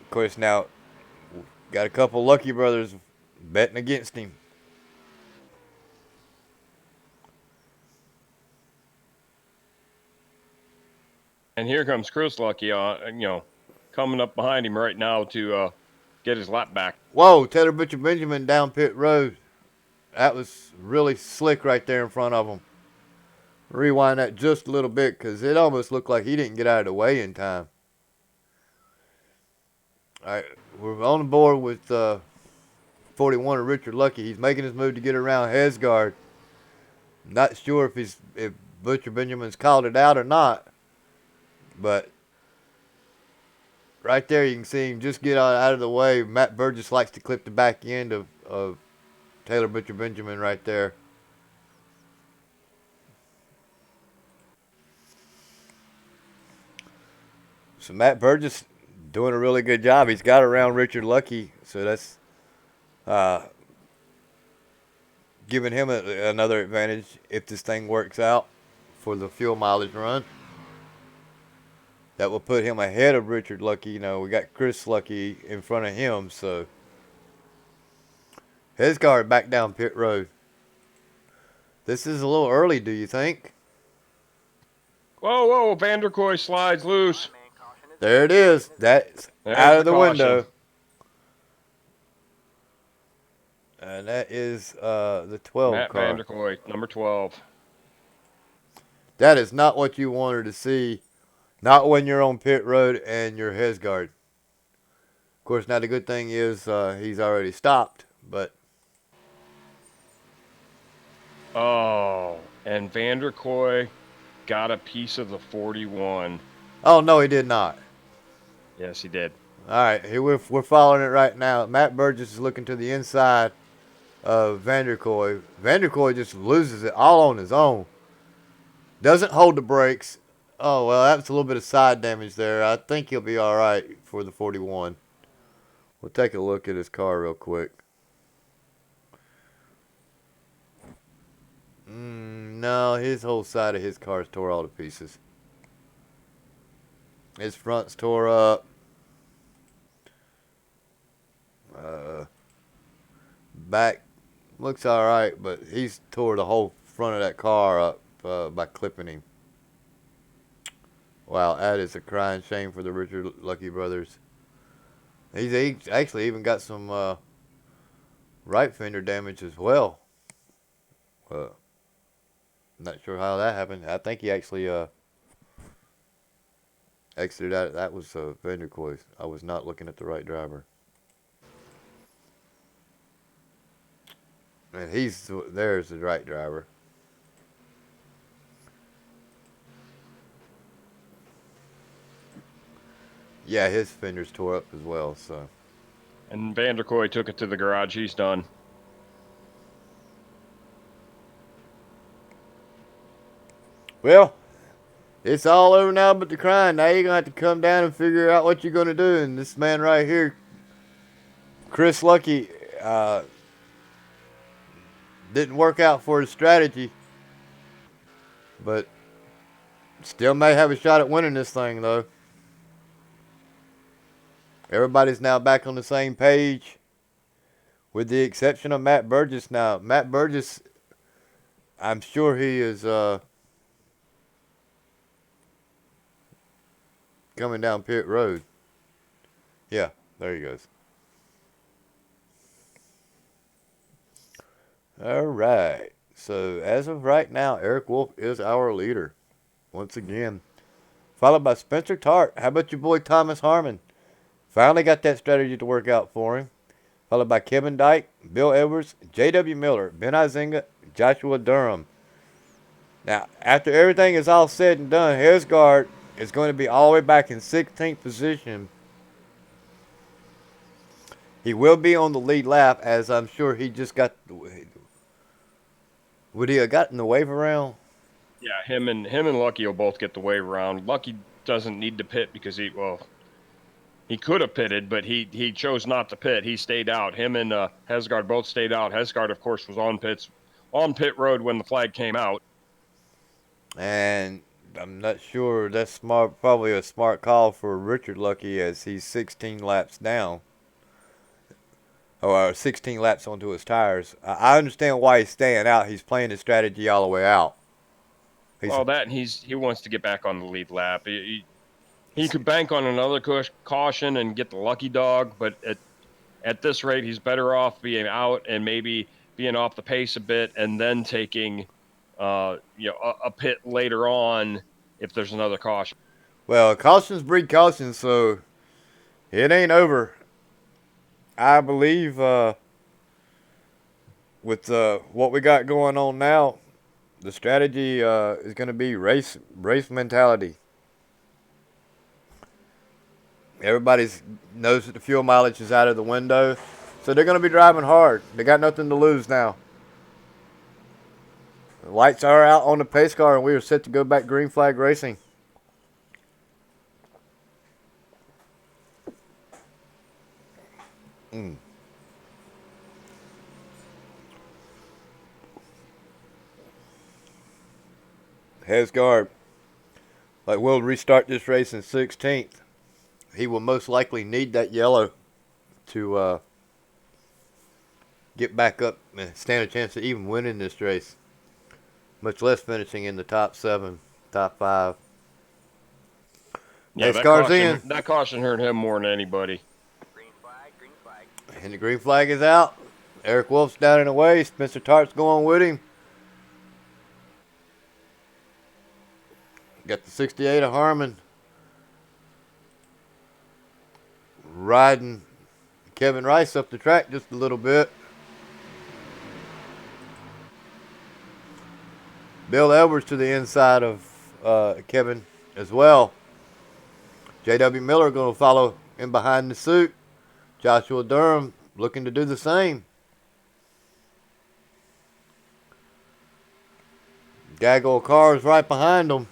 Of course, now got a couple lucky brothers betting against him. And here comes Chris Lucky, coming up behind him right now to get his lap back. Whoa, Taylor Butcher Benjamin down pit road. That was really slick right there in front of him. Rewind that just a little bit because it almost looked like he didn't get out of the way in time. All right, we're on the board with 41 of Richard Lucky. He's making his move to get around Hesgard. Not sure if Butcher Benjamin's called it out or not, but right there you can see him just get out of the way. Matt Burgess likes to clip the back end of Taylor Butcher Benjamin right there. So Matt Burgess doing a really good job. He's got around Richard Lucky, so that's giving him another advantage if this thing works out for the fuel mileage run. That will put him ahead of Richard Lucky. You know, we got Chris Lucky in front of him, so his car back down pit road. This is a little early, do you think? Whoa, whoa, Vanderkoy slides loose. There it is. That's There's out the of the caution. window. And that is the 12 Matt car. Vanderkoy, number 12. That is not what you wanted to see. Not when you're on pit road and you're Hesgard. Of course, now the good thing is he's already stopped, but Oh, and Vanderkoy got a piece of the 41. oh no, he did not. Yes, he did. All right, here we're following it right now. Matt Burgess is looking to the inside of Vanderkoy. Vanderkoy just loses it all on his own. Doesn't hold the brakes. Oh well, that's a little bit of side damage there. I think he'll be all right for the 41. We'll take a look at his car real quick. No, his whole side of his car's tore all to pieces. His front's tore up. Back looks all right, but he's tore the whole front of that car up by clipping him. Wow, that is a crying shame for the Richard Lucky brothers. He actually even got some right fender damage as well. Not sure how that happened. I think he actually exited out. That was Vanderkoy. I was not looking at the right driver. And there's the right driver. Yeah, his fenders tore up as well. So. And Vanderkoy took it to the garage. He's done. Well, it's all over now but the crying. Now you're going to have to come down and figure out what you're going to do. And this man right here, Chris Lucky, didn't work out for his strategy. But still may have a shot at winning this thing, though. Everybody's now back on the same page, with the exception of Matt Burgess now. Matt Burgess, I'm sure he is coming down pit road. Yeah, there he goes. All right. So as of right now, Eric Wolf is our leader once again, followed by Spencer Tart. How about your boy Thomas Harmon? Finally got that strategy to work out for him. Followed by Kevin Dyke, Bill Edwards, J.W. Miller, Ben Izinga, Joshua Durham. Now, after everything is all said and done, Hesgard is going to be all the way back in 16th position. He will be on the lead lap, as I'm sure he just got. Would he have gotten the wave around? Yeah, him and Lucky will both get the wave around. Lucky doesn't need to pit because he could have pitted, but he chose not to pit. He stayed out. Him and Hesgard both stayed out. Hesgard, of course, was on pit road when the flag came out. And I'm not sure that's smart. Probably a smart call for Richard Lucky, as he's 16 laps down. Or 16 laps onto his tires. I understand why he's staying out. He's playing his strategy all the way out. And he wants to get back on the lead lap. He could bank on another caution and get the lucky dog, but at this rate, he's better off being out and maybe being off the pace a bit, and then taking a pit later on if there's another caution. Well, cautions breed cautions, so it ain't over. I believe with what we got going on now, the strategy is going to be race mentality. Everybody knows that the fuel mileage is out of the window, so they're going to be driving hard. They got nothing to lose now. The lights are out on the pace car, and we are set to go back green flag racing. Hesgard, like, we'll restart this race in 16th. He will most likely need that yellow to get back up and stand a chance of even winning this race, much less finishing in the top 7, top 5. Yeah, Next car's in. that caution hurt him more than anybody. Green flag, green flag. And the green flag is out. Eric Wolf's down and away. Spencer Tart's going with him. Got the 68 of Harmon riding Kevin Rice up the track just a little bit. Bill Edwards to the inside of Kevin as well. J.W. Miller going to follow in behind the suit. Joshua Durham looking to do the same. Gaggle of cars right behind them.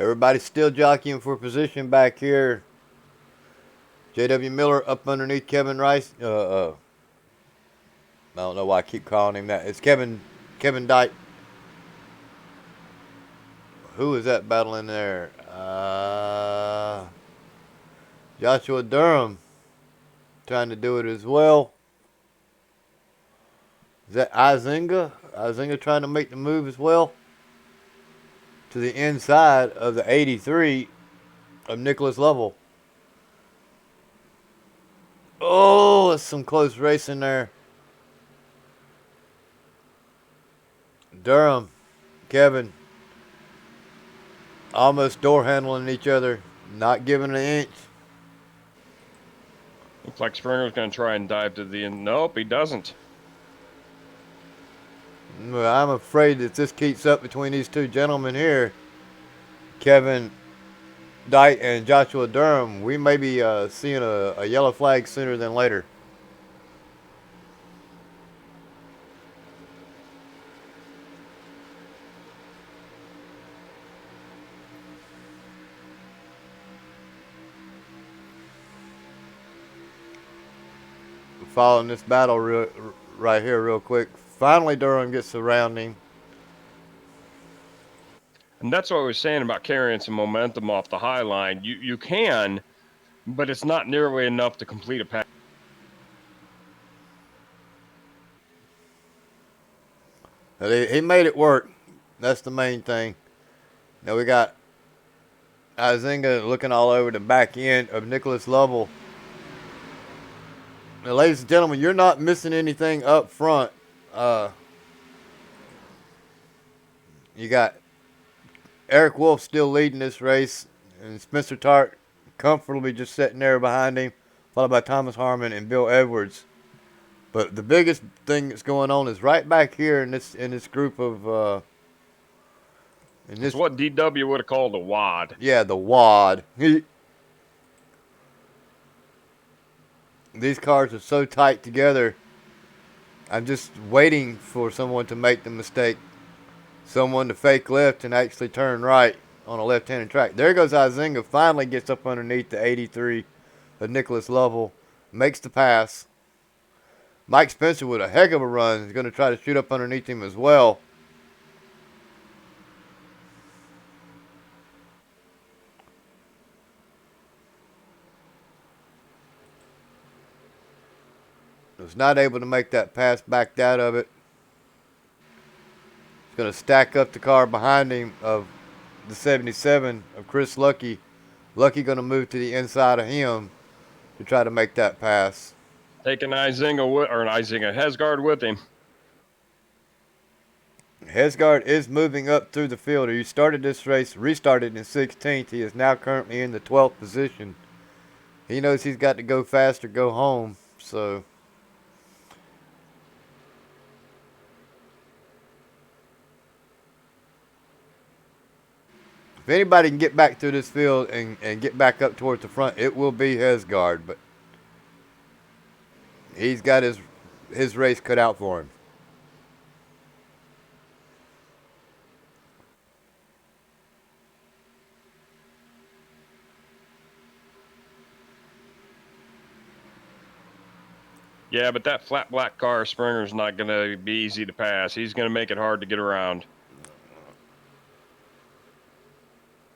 Everybody's still jockeying for position back here. J.W. Miller up underneath Kevin Rice. I don't know why I keep calling him that. It's Kevin Dyke. Who is that battling there? Joshua Durham trying to do it as well. Is that Izinga? Izinga trying to make the move as well to the inside of the 83 of Nicholas Lovell. Oh, that's some close racing there. Durham, Kevin, almost door handling each other, not giving an inch. Looks like Springer's going to try and dive to the end. Nope, he doesn't. Well, I'm afraid that this keeps up between these two gentlemen here, Kevin Dyke and Joshua Durham. We may be seeing a yellow flag sooner than later. Following this battle right here real quick. Finally, Durham gets around him. And that's what I was saying about carrying some momentum off the high line. You can, but it's not nearly enough to complete a pass. He made it work. That's the main thing. Now we got Izinga looking all over the back end of Nicholas Lovell. Now, ladies and gentlemen, you're not missing anything up front. You got Eric Wolf still leading this race, and Spencer Tart comfortably just sitting there behind him, followed by Thomas Harmon and Bill Edwards. But the biggest thing that's going on is right back here in this group of. It's what DW would have called a wad. Yeah, the wad. These cars are so tight together. I'm just waiting for someone to make the mistake. Someone to fake left and actually turn right on a left-handed track. There goes Izinga. Finally gets up underneath the 83 of Nicholas Lovell. Makes the pass. Mike Spencer with a heck of a run is going to try to shoot up underneath him as well. Was not able to make that pass, backed out of it. He's going to stack up the car behind him of the 77 of Chris Lucky. Lucky going to move to the inside of him to try to make that pass. Taking Hesgard with him. Hesgard is moving up through the field. He started this race, restarted in 16th. He is now currently in the 12th position. He knows he's got to go fast or go home, so... If anybody can get back through this field and get back up towards the front, it will be Hesgard, but he's got his race cut out for him. Yeah, but that flat black car, Springer's not going to be easy to pass. He's going to make it hard to get around.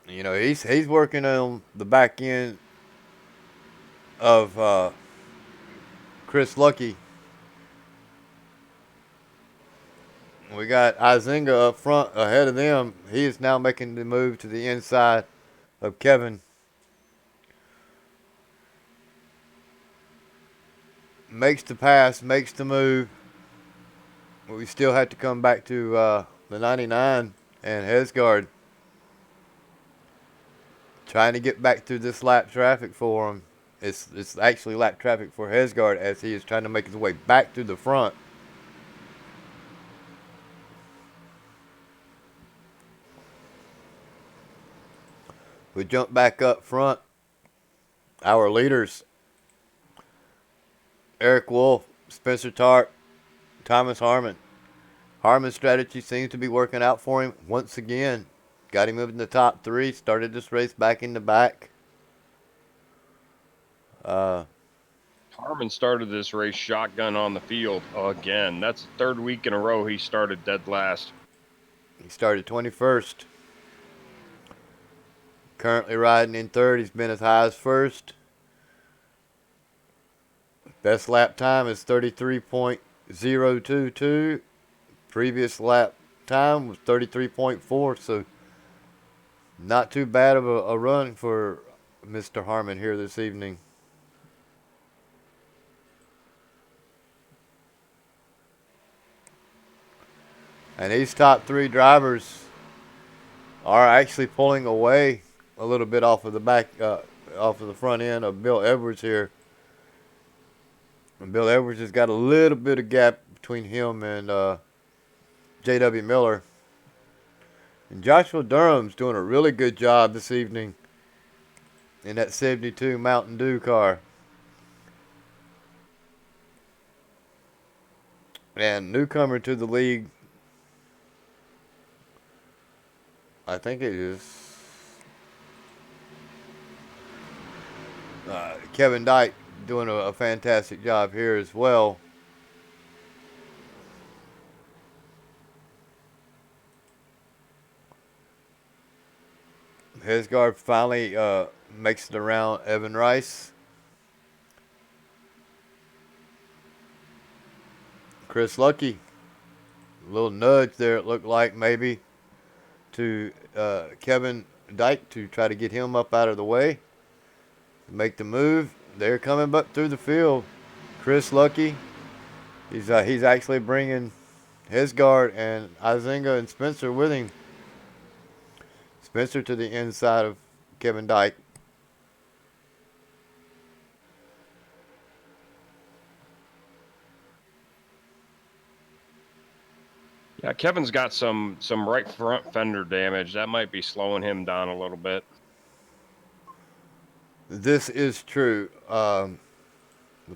You know, he's working on the back end of Chris Lucky. We got Izinga up front ahead of them. He is now making the move to the inside of Kevin. Makes the pass, makes the move. We still have to come back to the 99 and Hesgard. Trying to get back through this lap traffic for him. It's actually lap traffic for Hesgard as he is trying to make his way back through the front. We jump back up front. Our leaders, Eric Wolf, Spencer Tart, Thomas Harmon. Harmon's strategy seems to be working out for him once again. Got him in the top 3. Started this race back in the back. Harmon started this race shotgun on the field again. That's the 3rd week in a row he started dead last. He started 21st. Currently riding in 3rd. He's been as high as 1st. Best lap time is 33.022. Previous lap time was 33.4. So not too bad of a run for Mr. Harmon here this evening. And these top 3 drivers are actually pulling away a little bit off of the back, off of the front end of Bill Edwards here. And Bill Edwards has got a little bit of gap between him and J.W. Miller. And Joshua Durham's doing a really good job this evening in that 72 Mountain Dew car. And newcomer to the league, I think it is Kevin Dyke doing a fantastic job here as well. Hesgard finally makes it around Evan Rice. Chris Lucky, a little nudge there it looked like maybe to Kevin Dyke to try to get him up out of the way. Make the move. They're coming up through the field. Chris Lucky, he's actually bringing Hesgard and Izinga and Spencer with him. Spencer to the inside of Kevin Dyke. Yeah, Kevin's got some right front fender damage. That might be slowing him down a little bit. This is true. We'll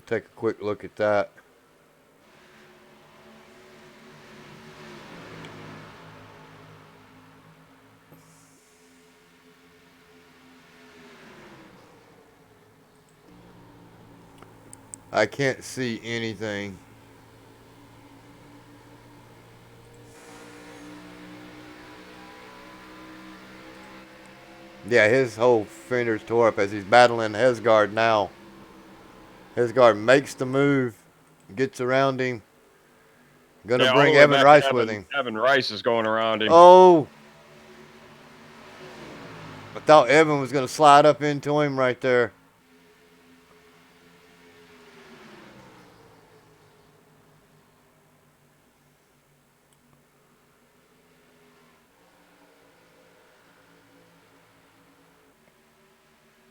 take a quick look at that. I can't see anything. Yeah, his whole fender's tore up as he's battling Hesgard now. Hesgard makes the move, gets around him. Gonna bring Evan Rice with him. Evan Rice is going around him. Oh! I thought Evan was gonna slide up into him right there.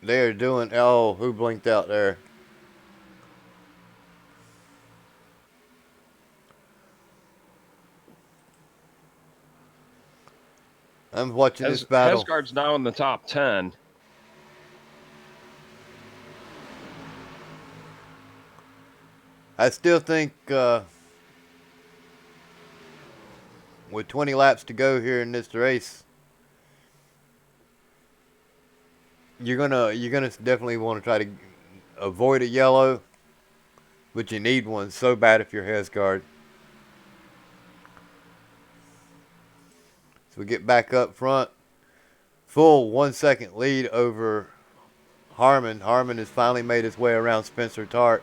They're doing, oh, who blinked out there? I'm watching this battle. Hesgard's now in the top 10. I still think with 20 laps to go here in this race, you're gonna definitely want to try to avoid a yellow, but you need one so bad if you're Hesgard. So we get back up front. Full 1 second lead over Harmon. Harmon has finally made his way around Spencer Tart.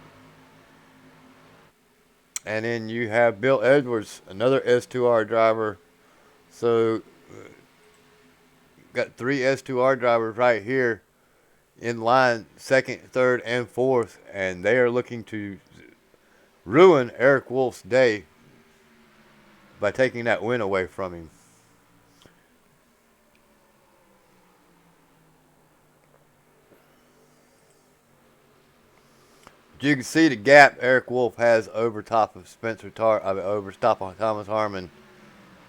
And then you have Bill Edwards, another S2R driver. So, got 3 S2R drivers right here in line, second, third, and fourth. And they are looking to ruin Eric Wolf's day by taking that win away from him. You can see the gap Eric Wolf has over top of over top of Thomas Harmon.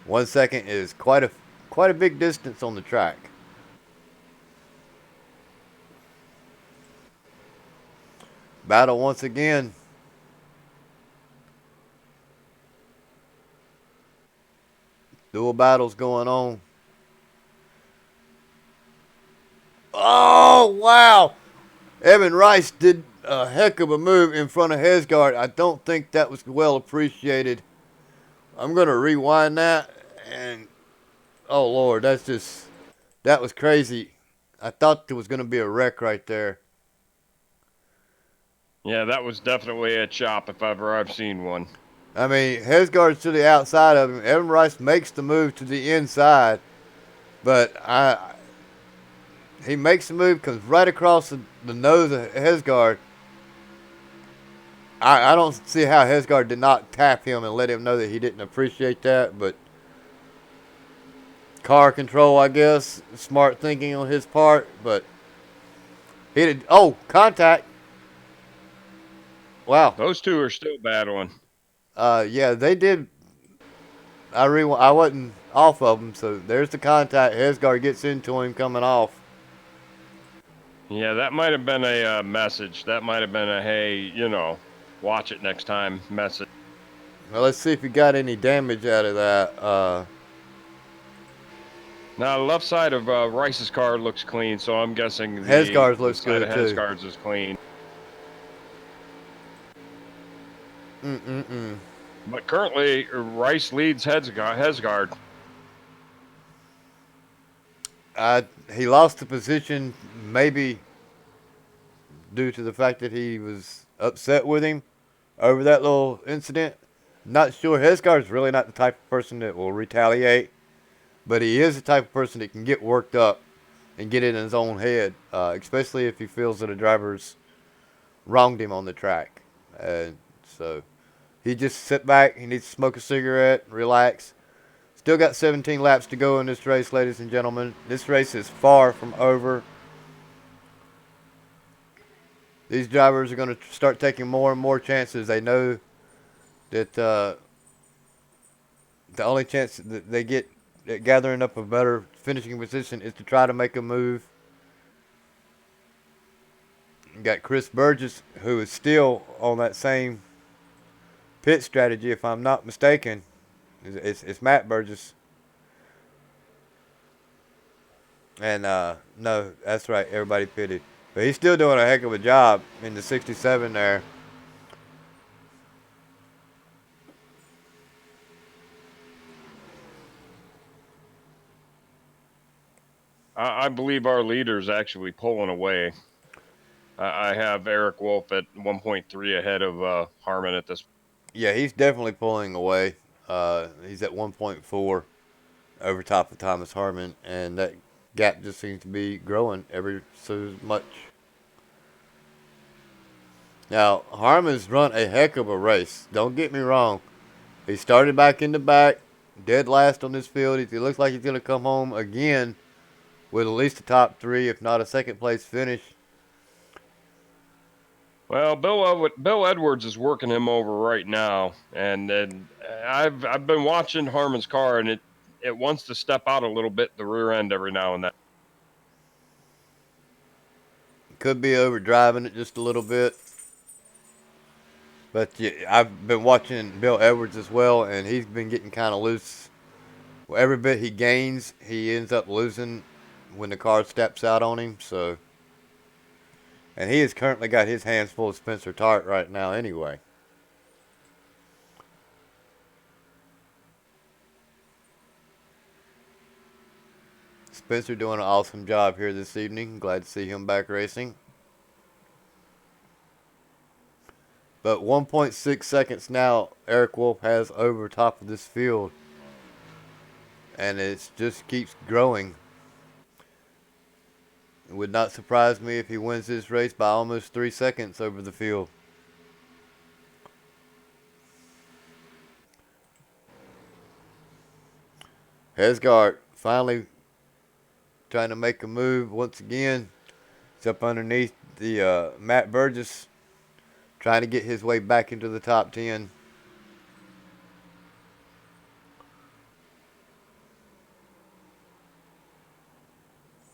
1 second is quite a big distance on the track. Battle once again. Dual battles going on. Oh, wow. Evan Rice did a heck of a move in front of Hesgard. I don't think that was well appreciated. I'm going to rewind that. And, oh, Lord, that was crazy. I thought there was going to be a wreck right there. Yeah, that was definitely a chop if ever I've seen one. I mean, Hesgard's to the outside of him. Evan Rice makes the move to the inside. But he makes the move, comes right across the nose of Hesgard. I don't see how Hesgard did not tap him and let him know that he didn't appreciate that. But car control, I guess. Smart thinking on his part. But he did. Oh, contact. Wow. Those two are still battling. Yeah, they did. I wasn't off of him, so there's the contact. Hesgard gets into him coming off. Yeah, that might have been a message. That might have been a, hey, watch it next time message. Well, let's see if he got any damage out of that. Now, the left side of Rice's car looks clean, so I'm guessing Hesgard's looks the side good, of too. Hesgard's is clean. But currently, Rice leads Hesgard. He lost the position maybe due to the fact that he was upset with him over that little incident. Not sure. Hesgard's really not the type of person that will retaliate, but he is the type of person that can get worked up and get in his own head, especially if he feels that a driver's wronged him on the track. So he just sit back. He needs to smoke a cigarette, relax. Still got 17 laps to go in this race, ladies and gentlemen. This race is far from over. These drivers are going to start taking more and more chances. They know that the only chance that they get at gathering up a better finishing position is to try to make a move. You got Chris Burgess, who is still on that same pit strategy, if I'm not mistaken. It's Matt Burgess. And, no, that's right. Everybody pitted. But he's still doing a heck of a job in the 67 there. I believe our leader's actually pulling away. I have Eric Wolf at 1.3 ahead of Harmon at this. Yeah, he's definitely pulling away. He's at 1.4 over top of Thomas Harmon, and that gap just seems to be growing every so much. Now, Harmon's run a heck of a race. Don't get me wrong. He started back in the back, dead last on this field. He looks like he's going to come home again with at least a top 3, if not a second place finish. Well, Bill Edwards is working him over right now, and I've been watching Harmon's car, and it wants to step out a little bit the rear end every now and then. Could be overdriving it just a little bit. But yeah, I've been watching Bill Edwards as well, and he's been getting kind of loose. Well, every bit he gains, he ends up losing when the car steps out on him. So, and he has currently got his hands full of Spencer Tart right now anyway. Spencer doing an awesome job here this evening. Glad to see him back racing. But 1.6 seconds now, Eric Wolf has over top of this field. And it just keeps growing. It would not surprise me if he wins this race by almost 3 seconds over the field. Hesgard finally trying to make a move once again. He's up underneath the Matt Burgess, trying to get his way back into the top 10.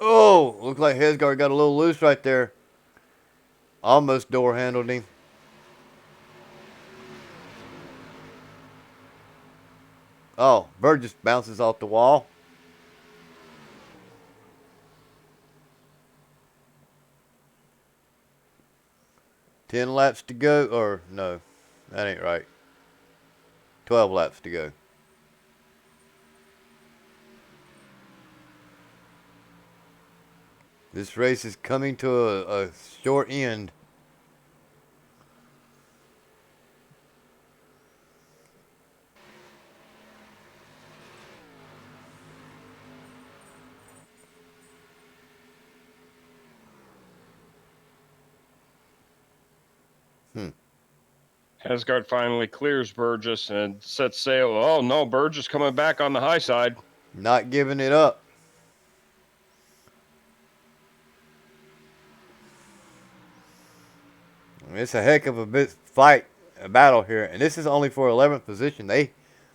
Oh, looks like Hesgard got a little loose right there. Almost door handled him. Oh, Burgess bounces off the wall. Ten laps to go, or no, that ain't right. 12 laps to go. This race is coming to a short end. Hesgard finally clears Burgess and sets sail. Oh no, Burgess coming back on the high side. Not giving it up. It's a heck of a a battle here, and this is only for 11th position. The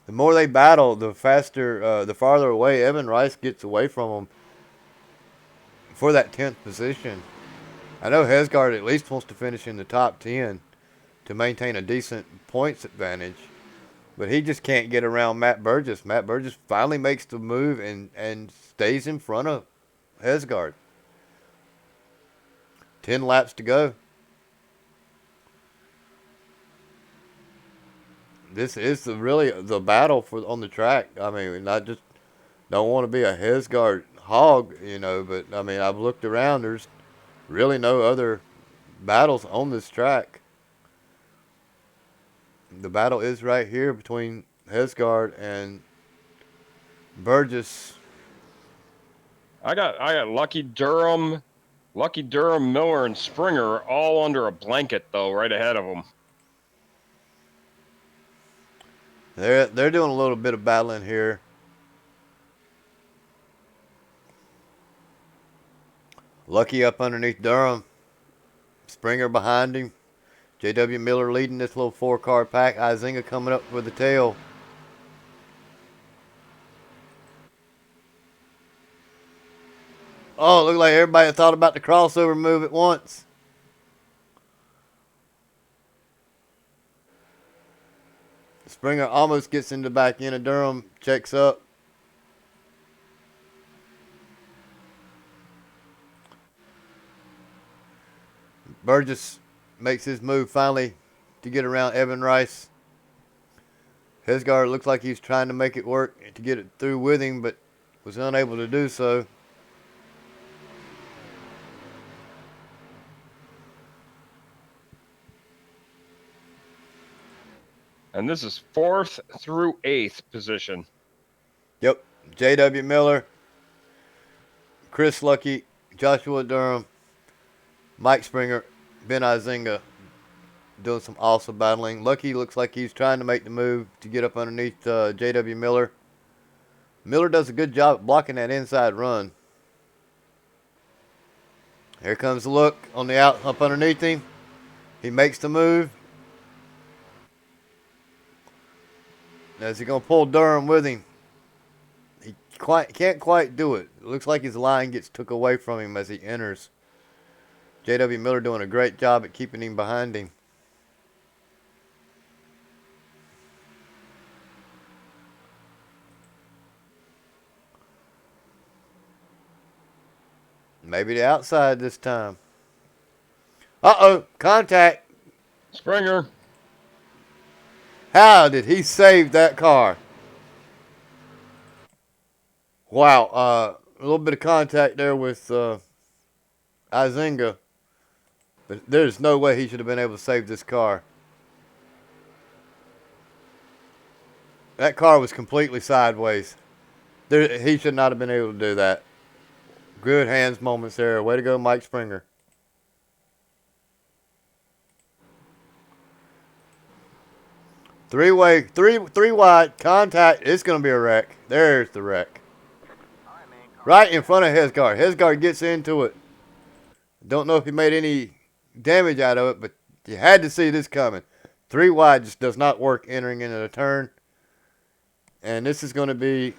more they battle, the farther away Evan Rice gets away from them for that 10th position. I know Hesgard at least wants to finish in the top 10 to maintain a decent points advantage, but he just can't get around Matt Burgess. Matt Burgess finally makes the move and stays in front of Hesgard. 10 laps to go. This is really the battle on the track. I mean, I just don't want to be a Hesgard hog, but I mean, I've looked around. There's really no other battles on this track. The battle is right here between Hesgard and Burgess. I got Lucky Durham, Miller, and Springer all under a blanket though, right ahead of them. They're doing a little bit of battling here. Lucky up underneath Durham. Springer behind him. J.W. Miller leading this little 4-car pack. Izinga coming up with the tail. Oh, it looked like everybody thought about the crossover move at once. Springer almost gets in the back end of Durham. Checks up. Burgess makes his move finally to get around Evan Rice. Hesgard looks like he's trying to make it work to get it through with him, but was unable to do so. And this is 4th through 8th position. Yep. J.W. Miller, Chris Lucky, Joshua Durham, Mike Springer, Ben Izinga doing some awesome battling. Lucky looks like he's trying to make the move to get up underneath J.W. Miller. Miller does a good job at blocking that inside run. Here comes the look on the up underneath him. He makes the move. Now, is he going to pull Durham with him? He can't quite do it. It looks like his line gets took away from him as he enters. J.W. Miller doing a great job at keeping him behind him. Maybe the outside this time. Uh-oh, contact. Springer. How did he save that car? Wow, a little bit of contact there with Izinga. But there's no way he should have been able to save this car. That car was completely sideways. He should not have been able to do that. Good hands moments there. Way to go, Mike Springer. Three wide contact. It's going to be a wreck. There's the wreck. All right, man. Calm Right in down. front of Hesgard. Hesgard gets into it. Don't know if he made any damage out of it, but you had to see this coming. Three wide just does not work entering into the turn. And this is going to be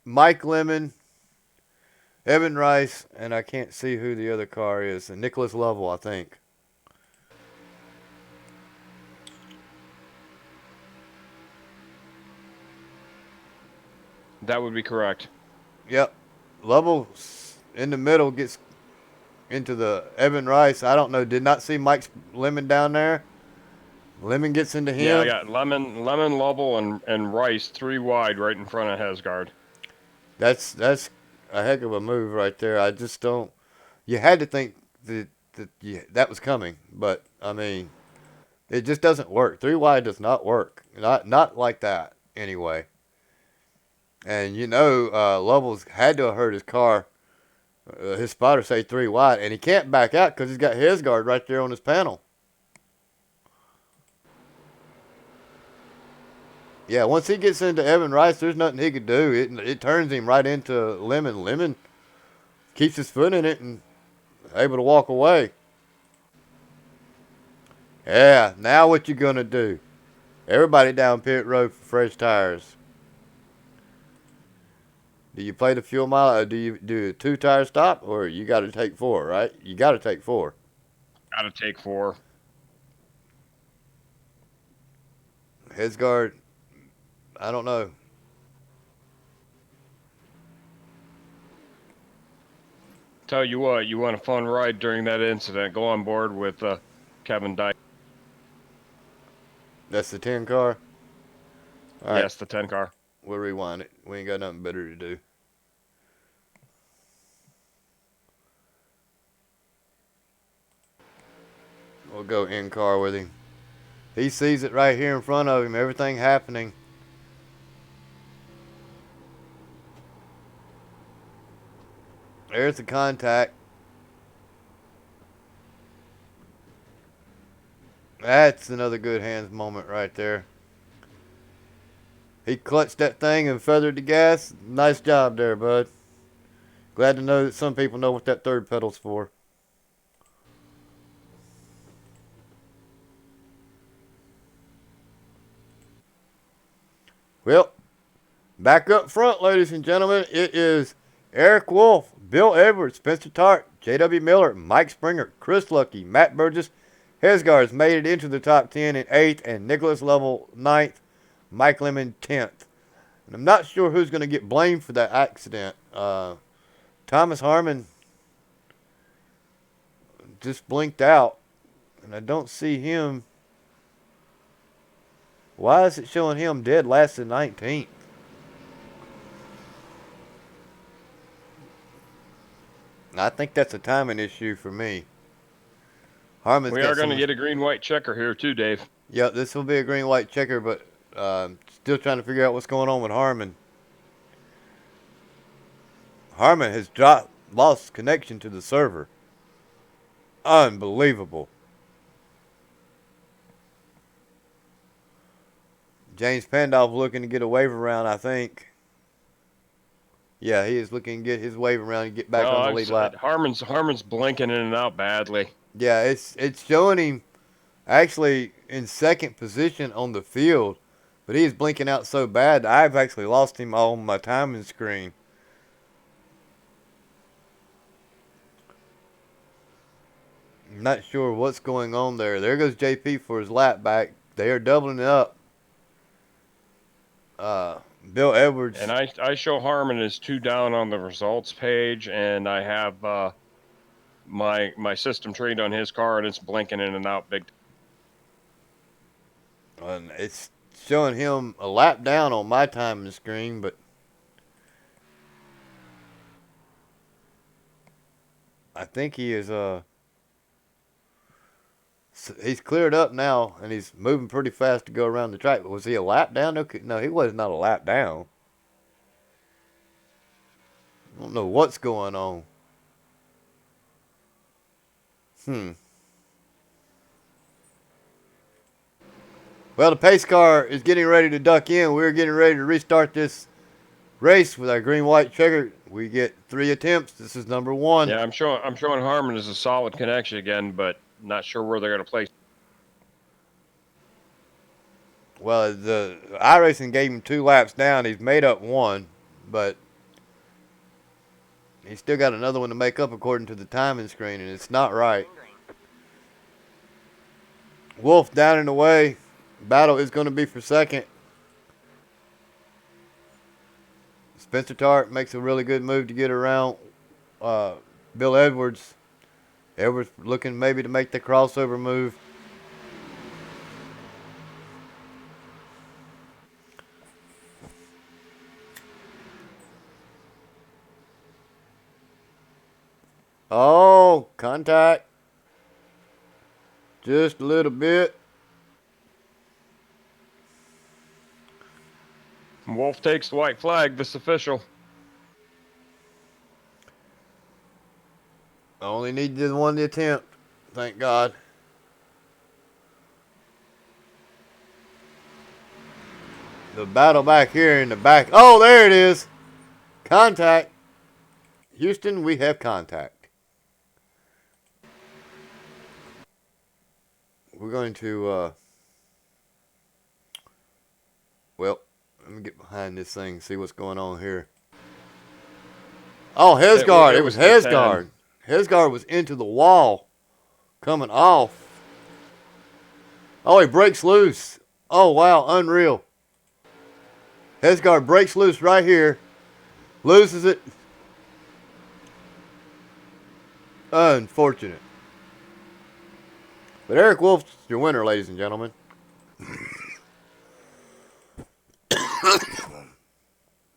Mike Lemon, Evan Rice, and I can't see who the other car is. And Nicholas Lovell, I think. That would be correct. Yep. Lovell in the middle gets into the Evan Rice. I don't know. Did not see Mike Lemon down there. Lemon gets into him. Yeah, I got Lemon, Lovell, and Rice 3 wide right in front of Hesgard. That's a heck of a move right there. I just don't. You had to think that was coming, but I mean, it just doesn't work. Three wide does not work. Not like that anyway. And you know, Lovell's had to have hurt his car. His spotter say three wide, and he can't back out because he's got his guard right there on his panel. Yeah, once he gets into Evan Rice, there's nothing he could do. It turns him right into Lemon. Lemon keeps his foot in it and able to walk away. Yeah, now what you gonna do? Everybody down pit road for fresh tires. Do you play the fuel mile, or do you do a 2-tire stop, or you got to take 4, right? You got to take 4. Got to take 4. Hesgard, I don't know. Tell you what, you want a fun ride during that incident, go on board with Kevin Dyke. That's the 10 car? All right, Yes, the 10 car. we'll rewind it. We ain't got nothing better to do. We'll go in car with him. He sees it right here in front of him, everything happening. There's the contact. That's another good hands moment right there. He clutched that thing and feathered the gas. Nice job there, bud. Glad to know that some people know what that third pedal's for. Well, back up front, ladies and gentlemen, it is Eric Wolf, Bill Edwards, Spencer Tart, J.W. Miller, Mike Springer, Chris Lucky, Matt Burgess. Hesgard's made it into the top 10 in 8th, and Nicholas Lovell 9th, Mike Lemon 10th. And I'm not sure who's going to get blamed for that accident. Thomas Harmon just blinked out, and I don't see him. Why is it showing him dead last in 19th? I think that's a timing issue for me. Harmon's We got are going to some- get a green-white checker here too, Dave. Yeah, this will be a green-white checker, but still trying to figure out what's going on with Harmon. Harmon has lost connection to the server. Unbelievable. James Pandolf looking to get a wave around, I think. Yeah, he is looking to get his wave around and get back on the lead lap. Harmon's blinking in and out badly. Yeah, it's showing him actually in second position on the field, but he is blinking out so bad I've actually lost him on my timing screen. I'm not sure what's going on there. There goes JP for his lap back. They are doubling it up. Bill Edwards. And I show Harmon as 2 down on the results page, and I have my system trained on his car, and it's blinking in and out big. And it's showing him a lap down on my timing screen, but I think he is He's cleared up now, and he's moving pretty fast to go around the track. Was he a lap down? No, he was not a lap down. I don't know what's going on. Well, the pace car is getting ready to duck in. We're getting ready to restart this race with our green-white checker. We get 3 attempts. This is number 1. Yeah, I'm showing Harmon is a solid connection again, but not sure where they're going to place. Well, the iRacing gave him 2 laps down. He's made up 1, but he's still got another one to make up according to the timing screen, and it's not right. Wolf down and away. Battle is going to be for second. Spencer Tart makes a really good move to get around Bill Edwards. Edwards looking maybe to make the crossover move. Oh, contact. Just a little bit. Wolf takes the white flag. This official. Only needed 1 attempt. Thank God. The battle back here in the back. Oh, there it is. Contact. Houston, we have contact. We're going to, well, let me get behind this thing and see what's going on here. Oh, Hesgard. It was Hesgard. Hesgard was into the wall. Coming off. Oh, he breaks loose. Oh, wow. Unreal. Hesgard breaks loose right here. Loses it. Unfortunate. But Eric Wolf's your winner, ladies and gentlemen.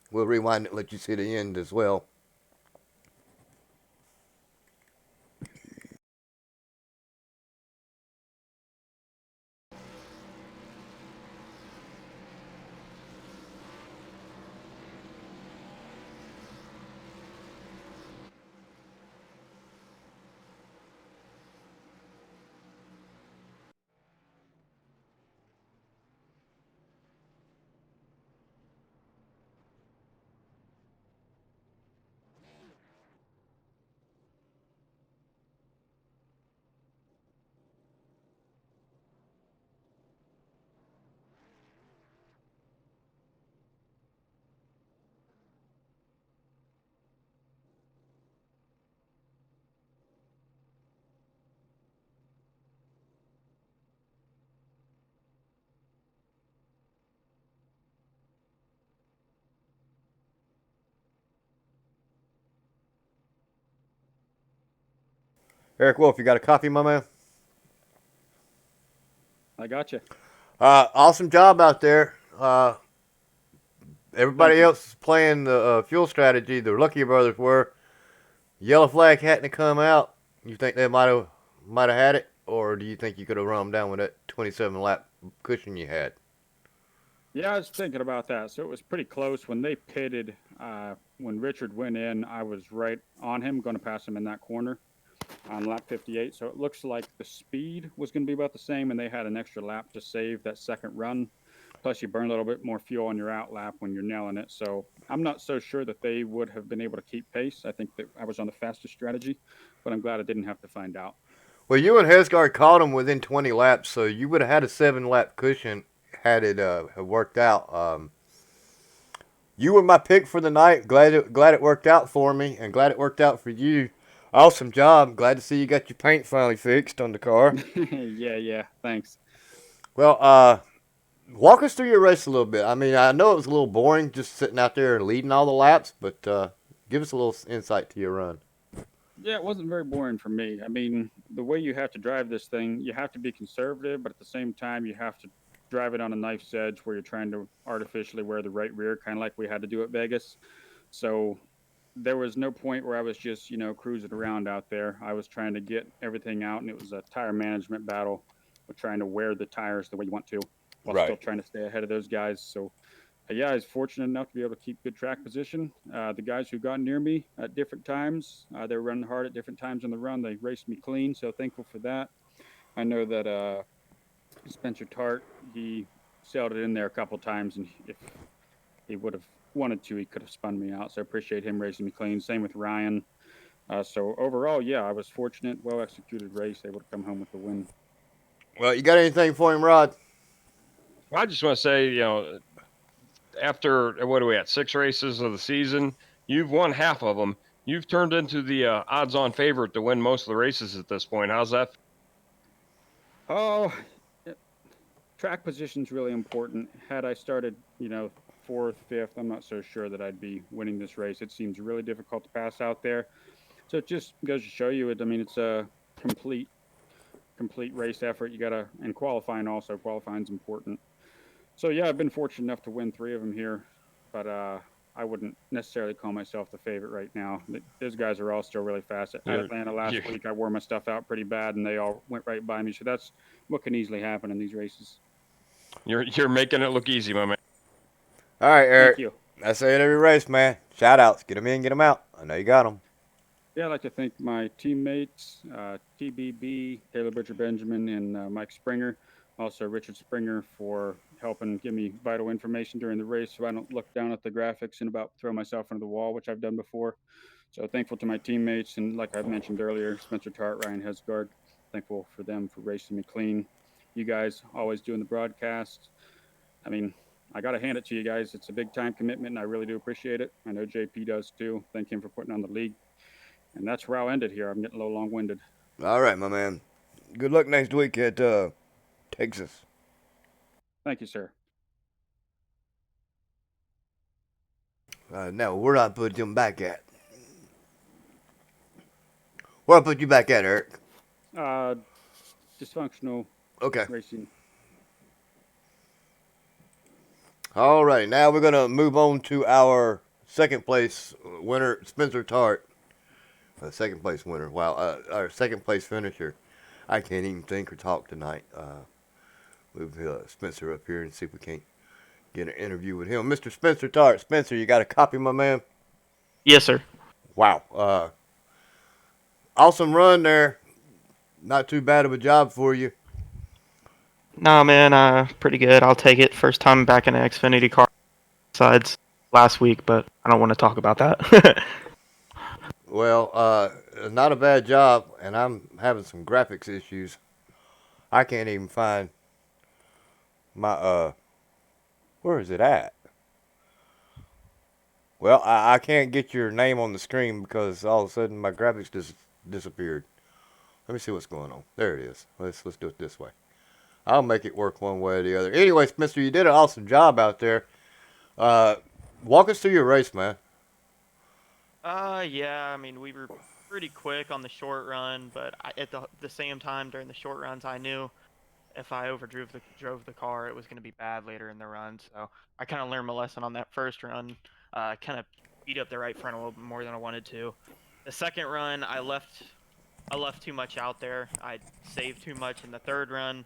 We'll rewind it and let you see the end as well. Eric Wolf, you got a coffee, my man? I got you. Awesome job out there. Everybody else is playing the fuel strategy. The Lucky Brothers were. Yellow flag hadn't come out. You think they might have had it, or do you think you could have run them down with that 27 lap cushion you had? Yeah, I was thinking about that. So it was pretty close when they pitted. When Richard went in, I was right on him, going to pass him in that corner on lap 58. So it looks like the speed was going to be about the same, and they had an extra lap to save that second run. Plus, you burn a little bit more fuel on your out lap when you're nailing it. So I'm not so sure that they would have been able to keep pace. I think that I was on the fastest strategy, but I'm glad I didn't have to find out. Well, you and Hesgard caught them within 20 laps, so you would have had a 7-lap cushion had it worked out. You were my pick for the night. Glad it worked out for me, and glad it worked out for you. Awesome job. Glad to see you got your paint finally fixed on the car. Yeah. Thanks. Well, walk us through your race a little bit. I mean, I know it was a little boring just sitting out there and leading all the laps, but give us a little insight to your run. Yeah, it wasn't very boring for me. I mean, the way you have to drive this thing, you have to be conservative, but at the same time, you have to drive it on a knife's edge where you're trying to artificially wear the right rear, kind of like we had to do at Vegas. So there was no point where I was just, cruising around out there. I was trying to get everything out, and it was a tire management battle with trying to wear the tires the way you want to, while Right. still trying to stay ahead of those guys. So yeah, I was fortunate enough to be able to keep good track position. The guys who got near me at different times, they were running hard at different times in the run. They raced me clean, so thankful for that. I know that Spencer Tart, he sailed it in there a couple times, and if he would have wanted to, he could have spun me out. So I appreciate him racing me clean. Same with Ryan. So overall, yeah, I was fortunate, well executed race, able to come home with the win. Well, you got anything for him, Rod? Well, I just want to say, after what are we at 6 races of the season, you've won half of them. You've turned into the odds-on favorite to win most of the races at this point. How's that? Oh, track position's really important. Had I started, fourth, fifth, I'm not so sure that I'd be winning this race. It seems really difficult to pass out there. So it just goes to show you it. I mean, it's a complete race effort. You gotta, and qualifying also. Qualifying's important. So yeah, I've been fortunate enough to win 3 of them here, but I wouldn't necessarily call myself the favorite right now. Those guys are all still really fast. At Atlanta last week, I wore my stuff out pretty bad, and they all went right by me. So that's what can easily happen in these races. You're making it look easy, my man. All right, Eric. Thank you. I say it every race, man. Shout outs. Get them in, get them out. I know you got them. Yeah, I'd like to thank my teammates, TBB, Taylor Butcher Benjamin, and Mike Springer. Also, Richard Springer for helping give me vital information during the race so I don't look down at the graphics and about throw myself into the wall, which I've done before. So thankful to my teammates. And like I mentioned earlier, Spencer Tart, Ryan Hesgard, thankful for them for racing me clean. You guys always doing the broadcast. I mean, I got to hand it to you guys. It's a big time commitment, and I really do appreciate it. I know JP does too. Thank him for putting on the league. And that's where I'll end it here. I'm getting a little long-winded. All right, my man. Good luck next week at Texas. Thank you, sir. Now, where do I put him back at? Where do I put you back at, Eric? Dysfunctional Okay. racing. All right, now we're going to move on to our second place winner, Spencer Tart. Second place winner. Wow, our second place finisher. I can't even think or talk tonight. Move Spencer up here and see if we can't get an interview with him. Mr. Spencer Tart. Spencer, you got a copy, my man? Yes, sir. Wow. Awesome run there. Not too bad of a job for you. Nah, man, pretty good. I'll take it. First time back in an Xfinity car besides last week, but I don't want to talk about that. Well, not a bad job, and I'm having some graphics issues. I can't even find my, where is it at? Well, I can't get your name on the screen because all of a sudden my graphics just disappeared. Let me see what's going on. There it is. Let's do it this way. I'll make it work one way or the other. Anyway, Spencer, you did an awesome job out there. Walk us through your race, man. Yeah, I mean, we were pretty quick on the short run, but at the same time during the short runs, I knew if I drove the car, it was going to be bad later in the run. So I kind of learned my lesson on that first run. Kind of beat up the right front a little bit more than I wanted to. The second run, I left too much out there. I saved too much in the third run.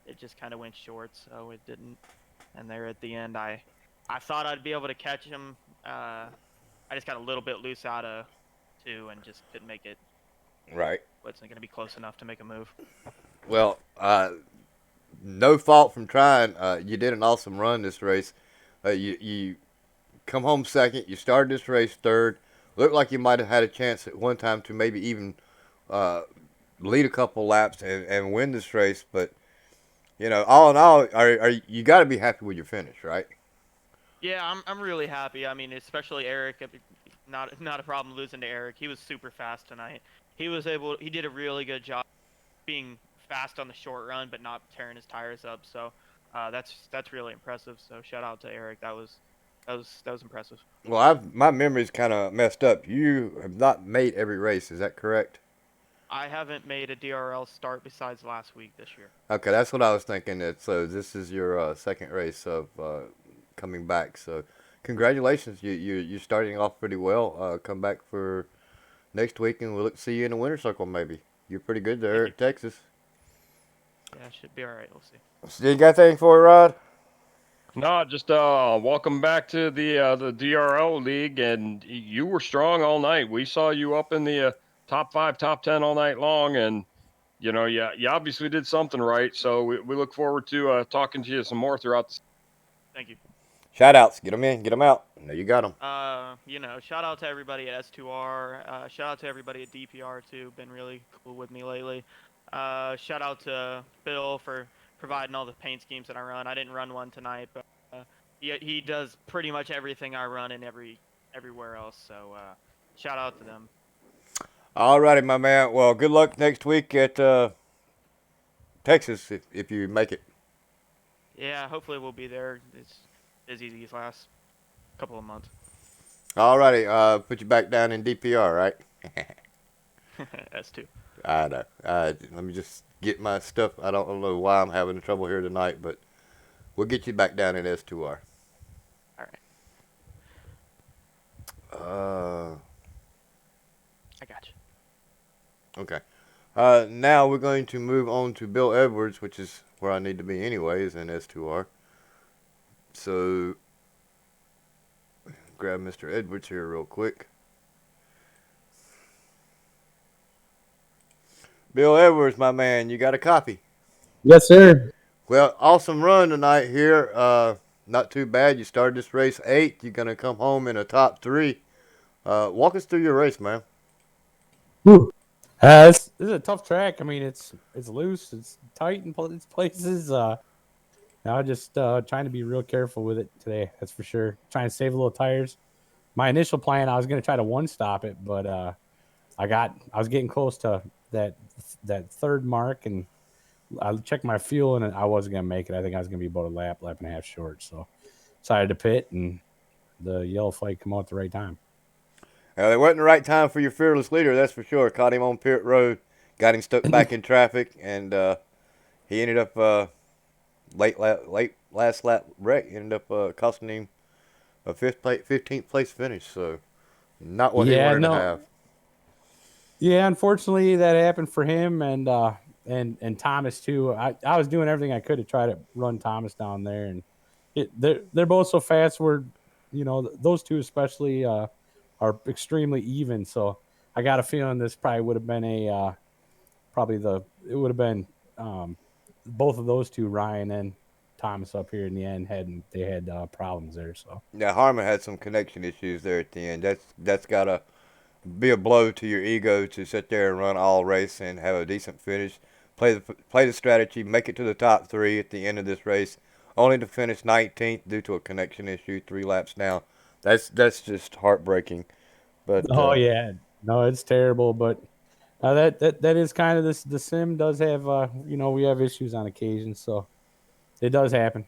It just kind of went short, so it didn't. And there at the end, I thought I'd be able to catch him. I just got a little bit loose out of 2 and just couldn't make it. Right. Wasn't going to be close enough to make a move. Well, no fault from trying. You did an awesome run this race. You come home second. You started this race third. Looked like you might have had a chance at one time to maybe even lead a couple laps and win this race. But, all in all, you got to be happy with your finish, right? Yeah, I'm really happy. I mean, especially Eric. Not a problem losing to Eric. He was super fast tonight. He did a really good job being fast on the short run, but not tearing his tires up. So that's really impressive. So shout out to Eric. That was impressive. Well, my memory's kind of messed up. You have not made every race. Is that correct? I haven't made a DRL start besides last week this year. Okay, that's what I was thinking. So this is your second race of coming back. So congratulations. You're starting off pretty well. Come back for next week, and we'll see you in the winter circle maybe. You're pretty good there at Texas. Yeah, it should be all right. We'll see. So you got anything for it, Rod? No, just welcome back to the DRL league, and you were strong all night. We saw you up in the top 5, top 10 all night long, and you know, you obviously did something right. So we look forward to talking to you some more throughout the. Thank you. Shout outs. Get them in. Get them out. No, you got them. Shout out to everybody at S2R. Shout out to everybody at DPR too. Been really cool with me lately. Shout out to Bill for providing all the paint schemes that I run. I didn't run one tonight, but he does pretty much everything I run and everywhere else. So shout out to them. All righty, my man. Well, good luck next week at Texas if you make it. Yeah, hopefully we'll be there. It's busy these last couple of months. All righty. Put you back down in DPR, right? S2. I know. Let me just get my stuff. I don't know why I'm having trouble here tonight, but we'll get you back down in S2R. All right. I got you. Okay. Now we're going to move on to Bill Edwards, which is where I need to be anyways in S2R. So, grab Mr. Edwards here real quick. Bill Edwards, my man, you got a copy? Yes, sir. Well, awesome run tonight here. Not too bad. You started this race 8th. You're going to come home in a top 3. Walk us through your race, man. Whew. This is a tough track. I mean, it's loose, it's tight in places. I'm just trying to be real careful with it today. That's for sure. Trying to save a little tires. My initial plan, I was going to try to one stop it, but I was getting close to that third mark, and I checked my fuel, and I wasn't going to make it. I think I was going to be about a lap and a half short. So decided to pit, and the yellow flag come out at the right time. It wasn't the right time for your fearless leader, that's for sure. Caught him on pit road, got him stuck back in traffic, and he ended up late last lap wreck. Ended up costing him a 15th place finish. So not what he wanted to have. Yeah, unfortunately that happened for him and Thomas too. I was doing everything I could to try to run Thomas down there, and they're both so fast. Those two especially are extremely even. So I got a feeling this probably would have been both of those two, Ryan and Thomas, up here in the end had problems there. So yeah, Harmon had some connection issues there at the end. That's gotta be a blow to your ego to sit there and run all race and have a decent finish. Play the strategy, make it to the top 3 at the end of this race, only to finish 19th due to a connection issue 3 laps down. That's just heartbreaking. But yeah, no, it's terrible. But that is kind of this. The sim does have we have issues on occasion, so it does happen.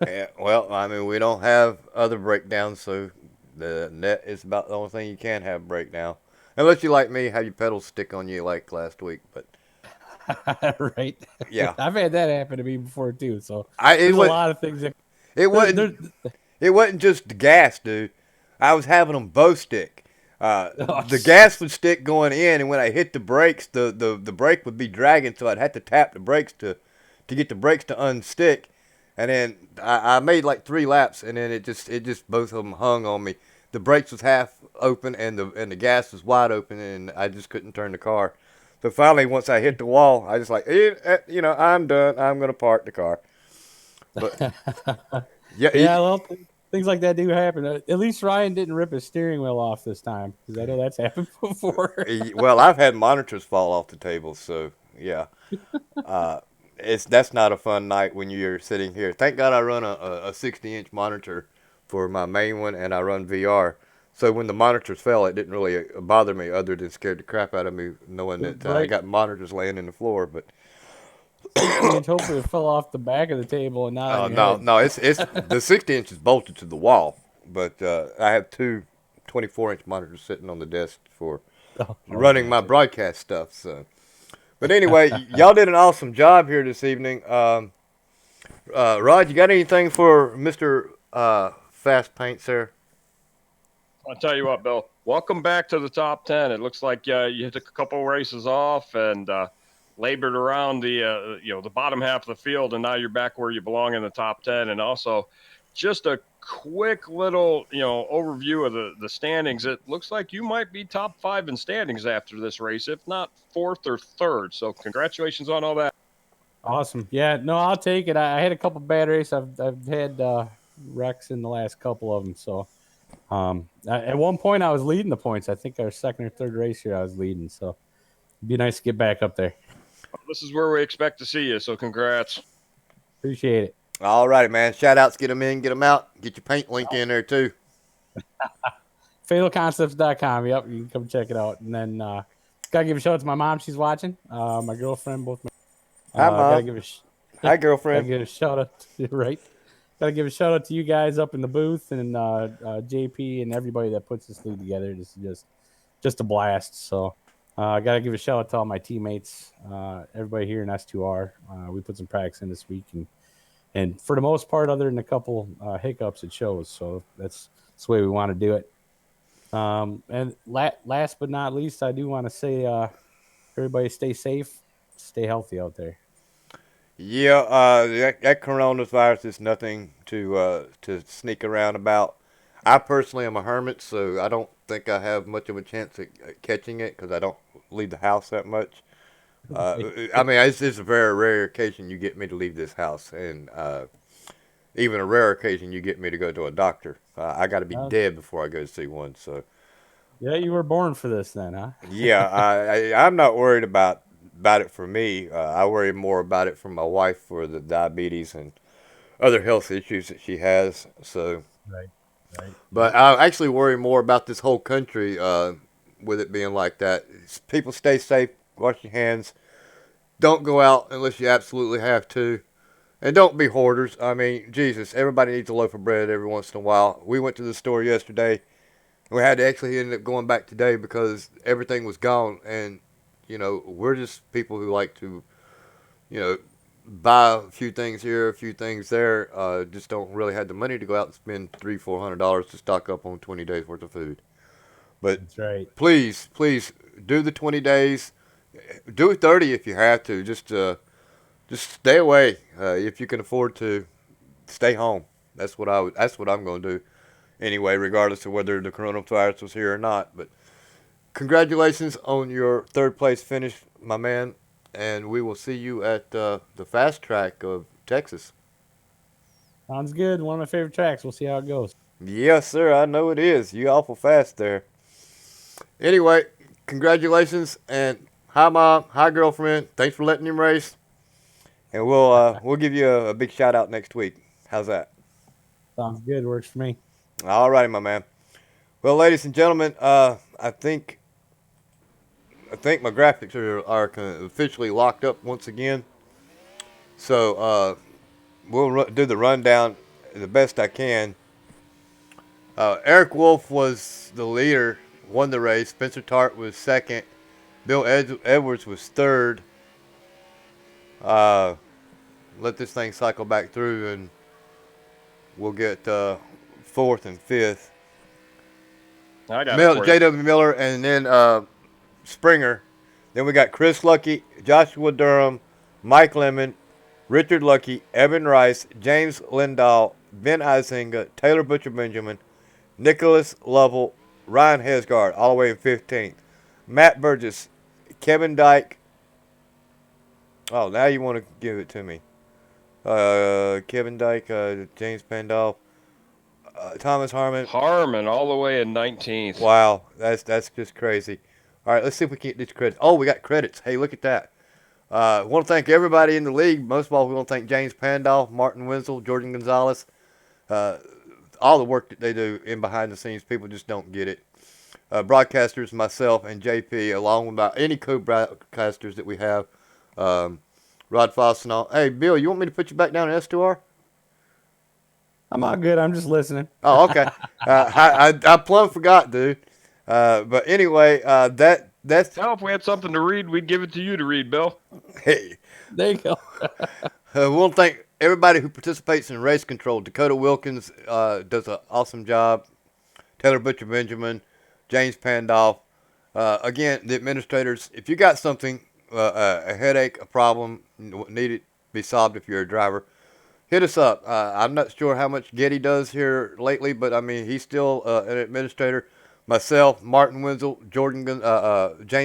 yeah, well, I mean, we don't have other breakdowns, so the net is about the only thing you can have breakdown. Unless you, like me, have your pedals stick on you like last week. But right, yeah, I've had that happen to me before too. So there's a lot of things that it wasn't just the gas, dude. I was having them both stick. The gas would stick going in, and when I hit the brakes, the brake would be dragging, so I'd have to tap the brakes to get the brakes to unstick. And then I made like 3 laps, and then it just both of them hung on me. The brakes was half open, and the gas was wide open, and I just couldn't turn the car. So finally, once I hit the wall, I just like, I'm done. I'm gonna park the car. But yeah, well, things like that do happen. At least Ryan didn't rip his steering wheel off this time, because I know that's happened before. Well, I've had monitors fall off the table, so yeah. That's not a fun night when you're sitting here. Thank God I run a 60-inch monitor for my main one, and I run VR. So when the monitors fell, it didn't really bother me, other than scared the crap out of me knowing that I got monitors laying in the floor. But hopefully it fell off the back of the table and not on your head. No, it's the 60 inch is bolted to the wall, but I have 2 24-inch monitors sitting on the desk for running my broadcast stuff. So, but anyway, y'all did an awesome job here this evening. Rod, you got anything for Mr. Fast Paint, sir? I'll tell you what, Bill. Welcome back to the top 10. It looks like you took a couple races off, and labored around the bottom half of the field, and now you're back where you belong in the top 10. And also, just a quick little overview of the standings. It looks like you might be top 5 in standings after this race, if not 4th or 3rd. So congratulations on all that. Awesome. Yeah, no, I'll take it. I had a couple bad races. I've had wrecks in the last couple of them. So at one point I was leading the points. I think our second or third race here I was leading. So it'd be nice to get back up there. This is where we expect to see you. So congrats. Appreciate it. All righty, man. Shout outs, get them in, get them out. Get your paint link in there too. FatalConcepts.com. Yep, you can come check it out. And then gotta give a shout out to my mom. She's watching. My girlfriend, both my. Hi, Mom. Gotta give Hi, girlfriend. Gotta give a shout out. Right. Gotta give a shout out to you guys up in the booth and JP and everybody that puts this league together. This is just a blast. So I gotta give a shout out to all my teammates, everybody here in S2R. We put some practice in this week, and for the most part, other than a couple hiccups, it shows. So that's the way we want to do it. And last but not least, I do want to say everybody stay safe, stay healthy out there. Yeah, that coronavirus is nothing to sneak around about. I personally am a hermit, so I don't think I have much of a chance at catching it because I don't leave the house that much. I mean, it's a very rare occasion you get me to leave this house, and even a rare occasion you get me to go to a doctor. I got to be dead before I go to see one. So, yeah, you were born for this, then, huh? yeah, I'm not worried about it for me. I worry more about it for my wife for the diabetes and other health issues that she has. So, Right. But I actually worry more about this whole country with it being like that. People stay safe, wash your hands, don't go out unless you absolutely have to, and don't be hoarders. I mean, Jesus, everybody needs a loaf of bread every once in a while. We went to the store yesterday, and we had to actually end up going back today because everything was gone, and we're just people who like to, buy a few things here, a few things there. Just don't really have the money to go out and spend $300-400 to stock up on 20 days worth of food. But That's right. please do the 20 days. Do 30 if you have to. Just stay away if you can afford to. Stay home. That's what I'm going to do. Anyway, regardless of whether the coronavirus was here or not. But congratulations on your third place finish, my man. And we will see you at the fast track of Texas. Sounds good. One of my favorite tracks. We'll see how it goes. Yes, sir. I know it is. You awful fast there. Anyway, congratulations and hi, Mom. Hi, girlfriend. Thanks for letting him race. And we'll give you a big shout out next week. How's that? Sounds good. Works for me. All righty, my man. Well, ladies and gentlemen, I think my graphics are officially locked up once again. So we'll do the rundown the best I can. Eric Wolf was the leader, won the race. Spencer Tart was second. Bill Edwards was third. Let this thing cycle back through, and we'll get fourth and fifth. I got it for you. J.W. Miller, and then Springer. Then we got Chris Lucky, Joshua Durham, Mike Lemon, Richard Lucky, Evan Rice, James Lindahl, Ben Isinga, Taylor Butcher Benjamin, Nicholas Lovell, Ryan Hesgard, all the way in 15th. Matt Burgess, Kevin Dyke. Oh, now you want to give it to me. Kevin Dyke, James Pandolf, Thomas Harmon. Harmon all the way in 19th. Wow, that's just crazy. All right, let's see if we can get these credits. Oh, we got credits. Hey, look at that. I want to thank everybody in the league. Most of all, we want to thank James Pandolf, Martin Wenzel, Jordan Gonzalez. All the work that they do in behind the scenes, people just don't get it. Broadcasters, myself, and JP, along with any co-broadcasters that we have. Rod Foss and all. Hey, Bill, you want me to put you back down at S2R? I'm all good. I'm just listening. Oh, okay. I plumb forgot, dude. But anyway, that's. Now, if we had something to read, we'd give it to you to read, Bill. Hey. There you go. We want to thank everybody who participates in race control. Dakota Wilkins does an awesome job. Taylor Butcher Benjamin, James Pandolf. Again, the administrators, if you got something a headache, a problem, need it be solved if you're a driver, hit us up. I'm not sure how much Getty does here lately, but I mean, he's still an administrator. Myself, Martin Wenzel, James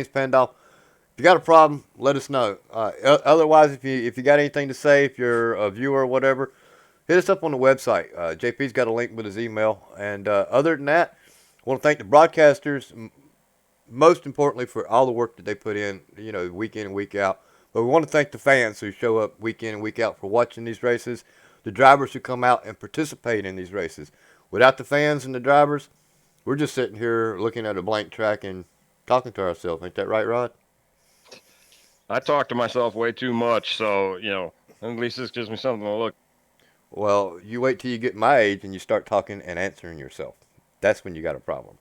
Pandolf. If you got a problem, let us know. Otherwise, if you got anything to say, if you're a viewer or whatever, hit us up on the website. JP's got a link with his email. And other than that, I want to thank the broadcasters, most importantly for all the work that they put in, week in and week out. But we want to thank the fans who show up week in and week out for watching these races, the drivers who come out and participate in these races. Without the fans and the drivers, we're just sitting here looking at a blank track and talking to ourselves. Ain't that right, Rod? I talk to myself way too much, so at least this gives me something to look. Well, you wait till you get my age and you start talking and answering yourself. That's when you got a problem.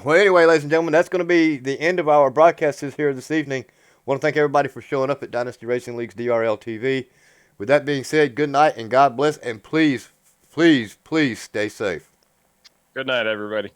Well, anyway, ladies and gentlemen, that's going to be the end of our broadcast here this evening. I want to thank everybody for showing up at Dynasty Racing League's DRL TV. With that being said, good night and God bless, and please, please, please stay safe. Good night, everybody.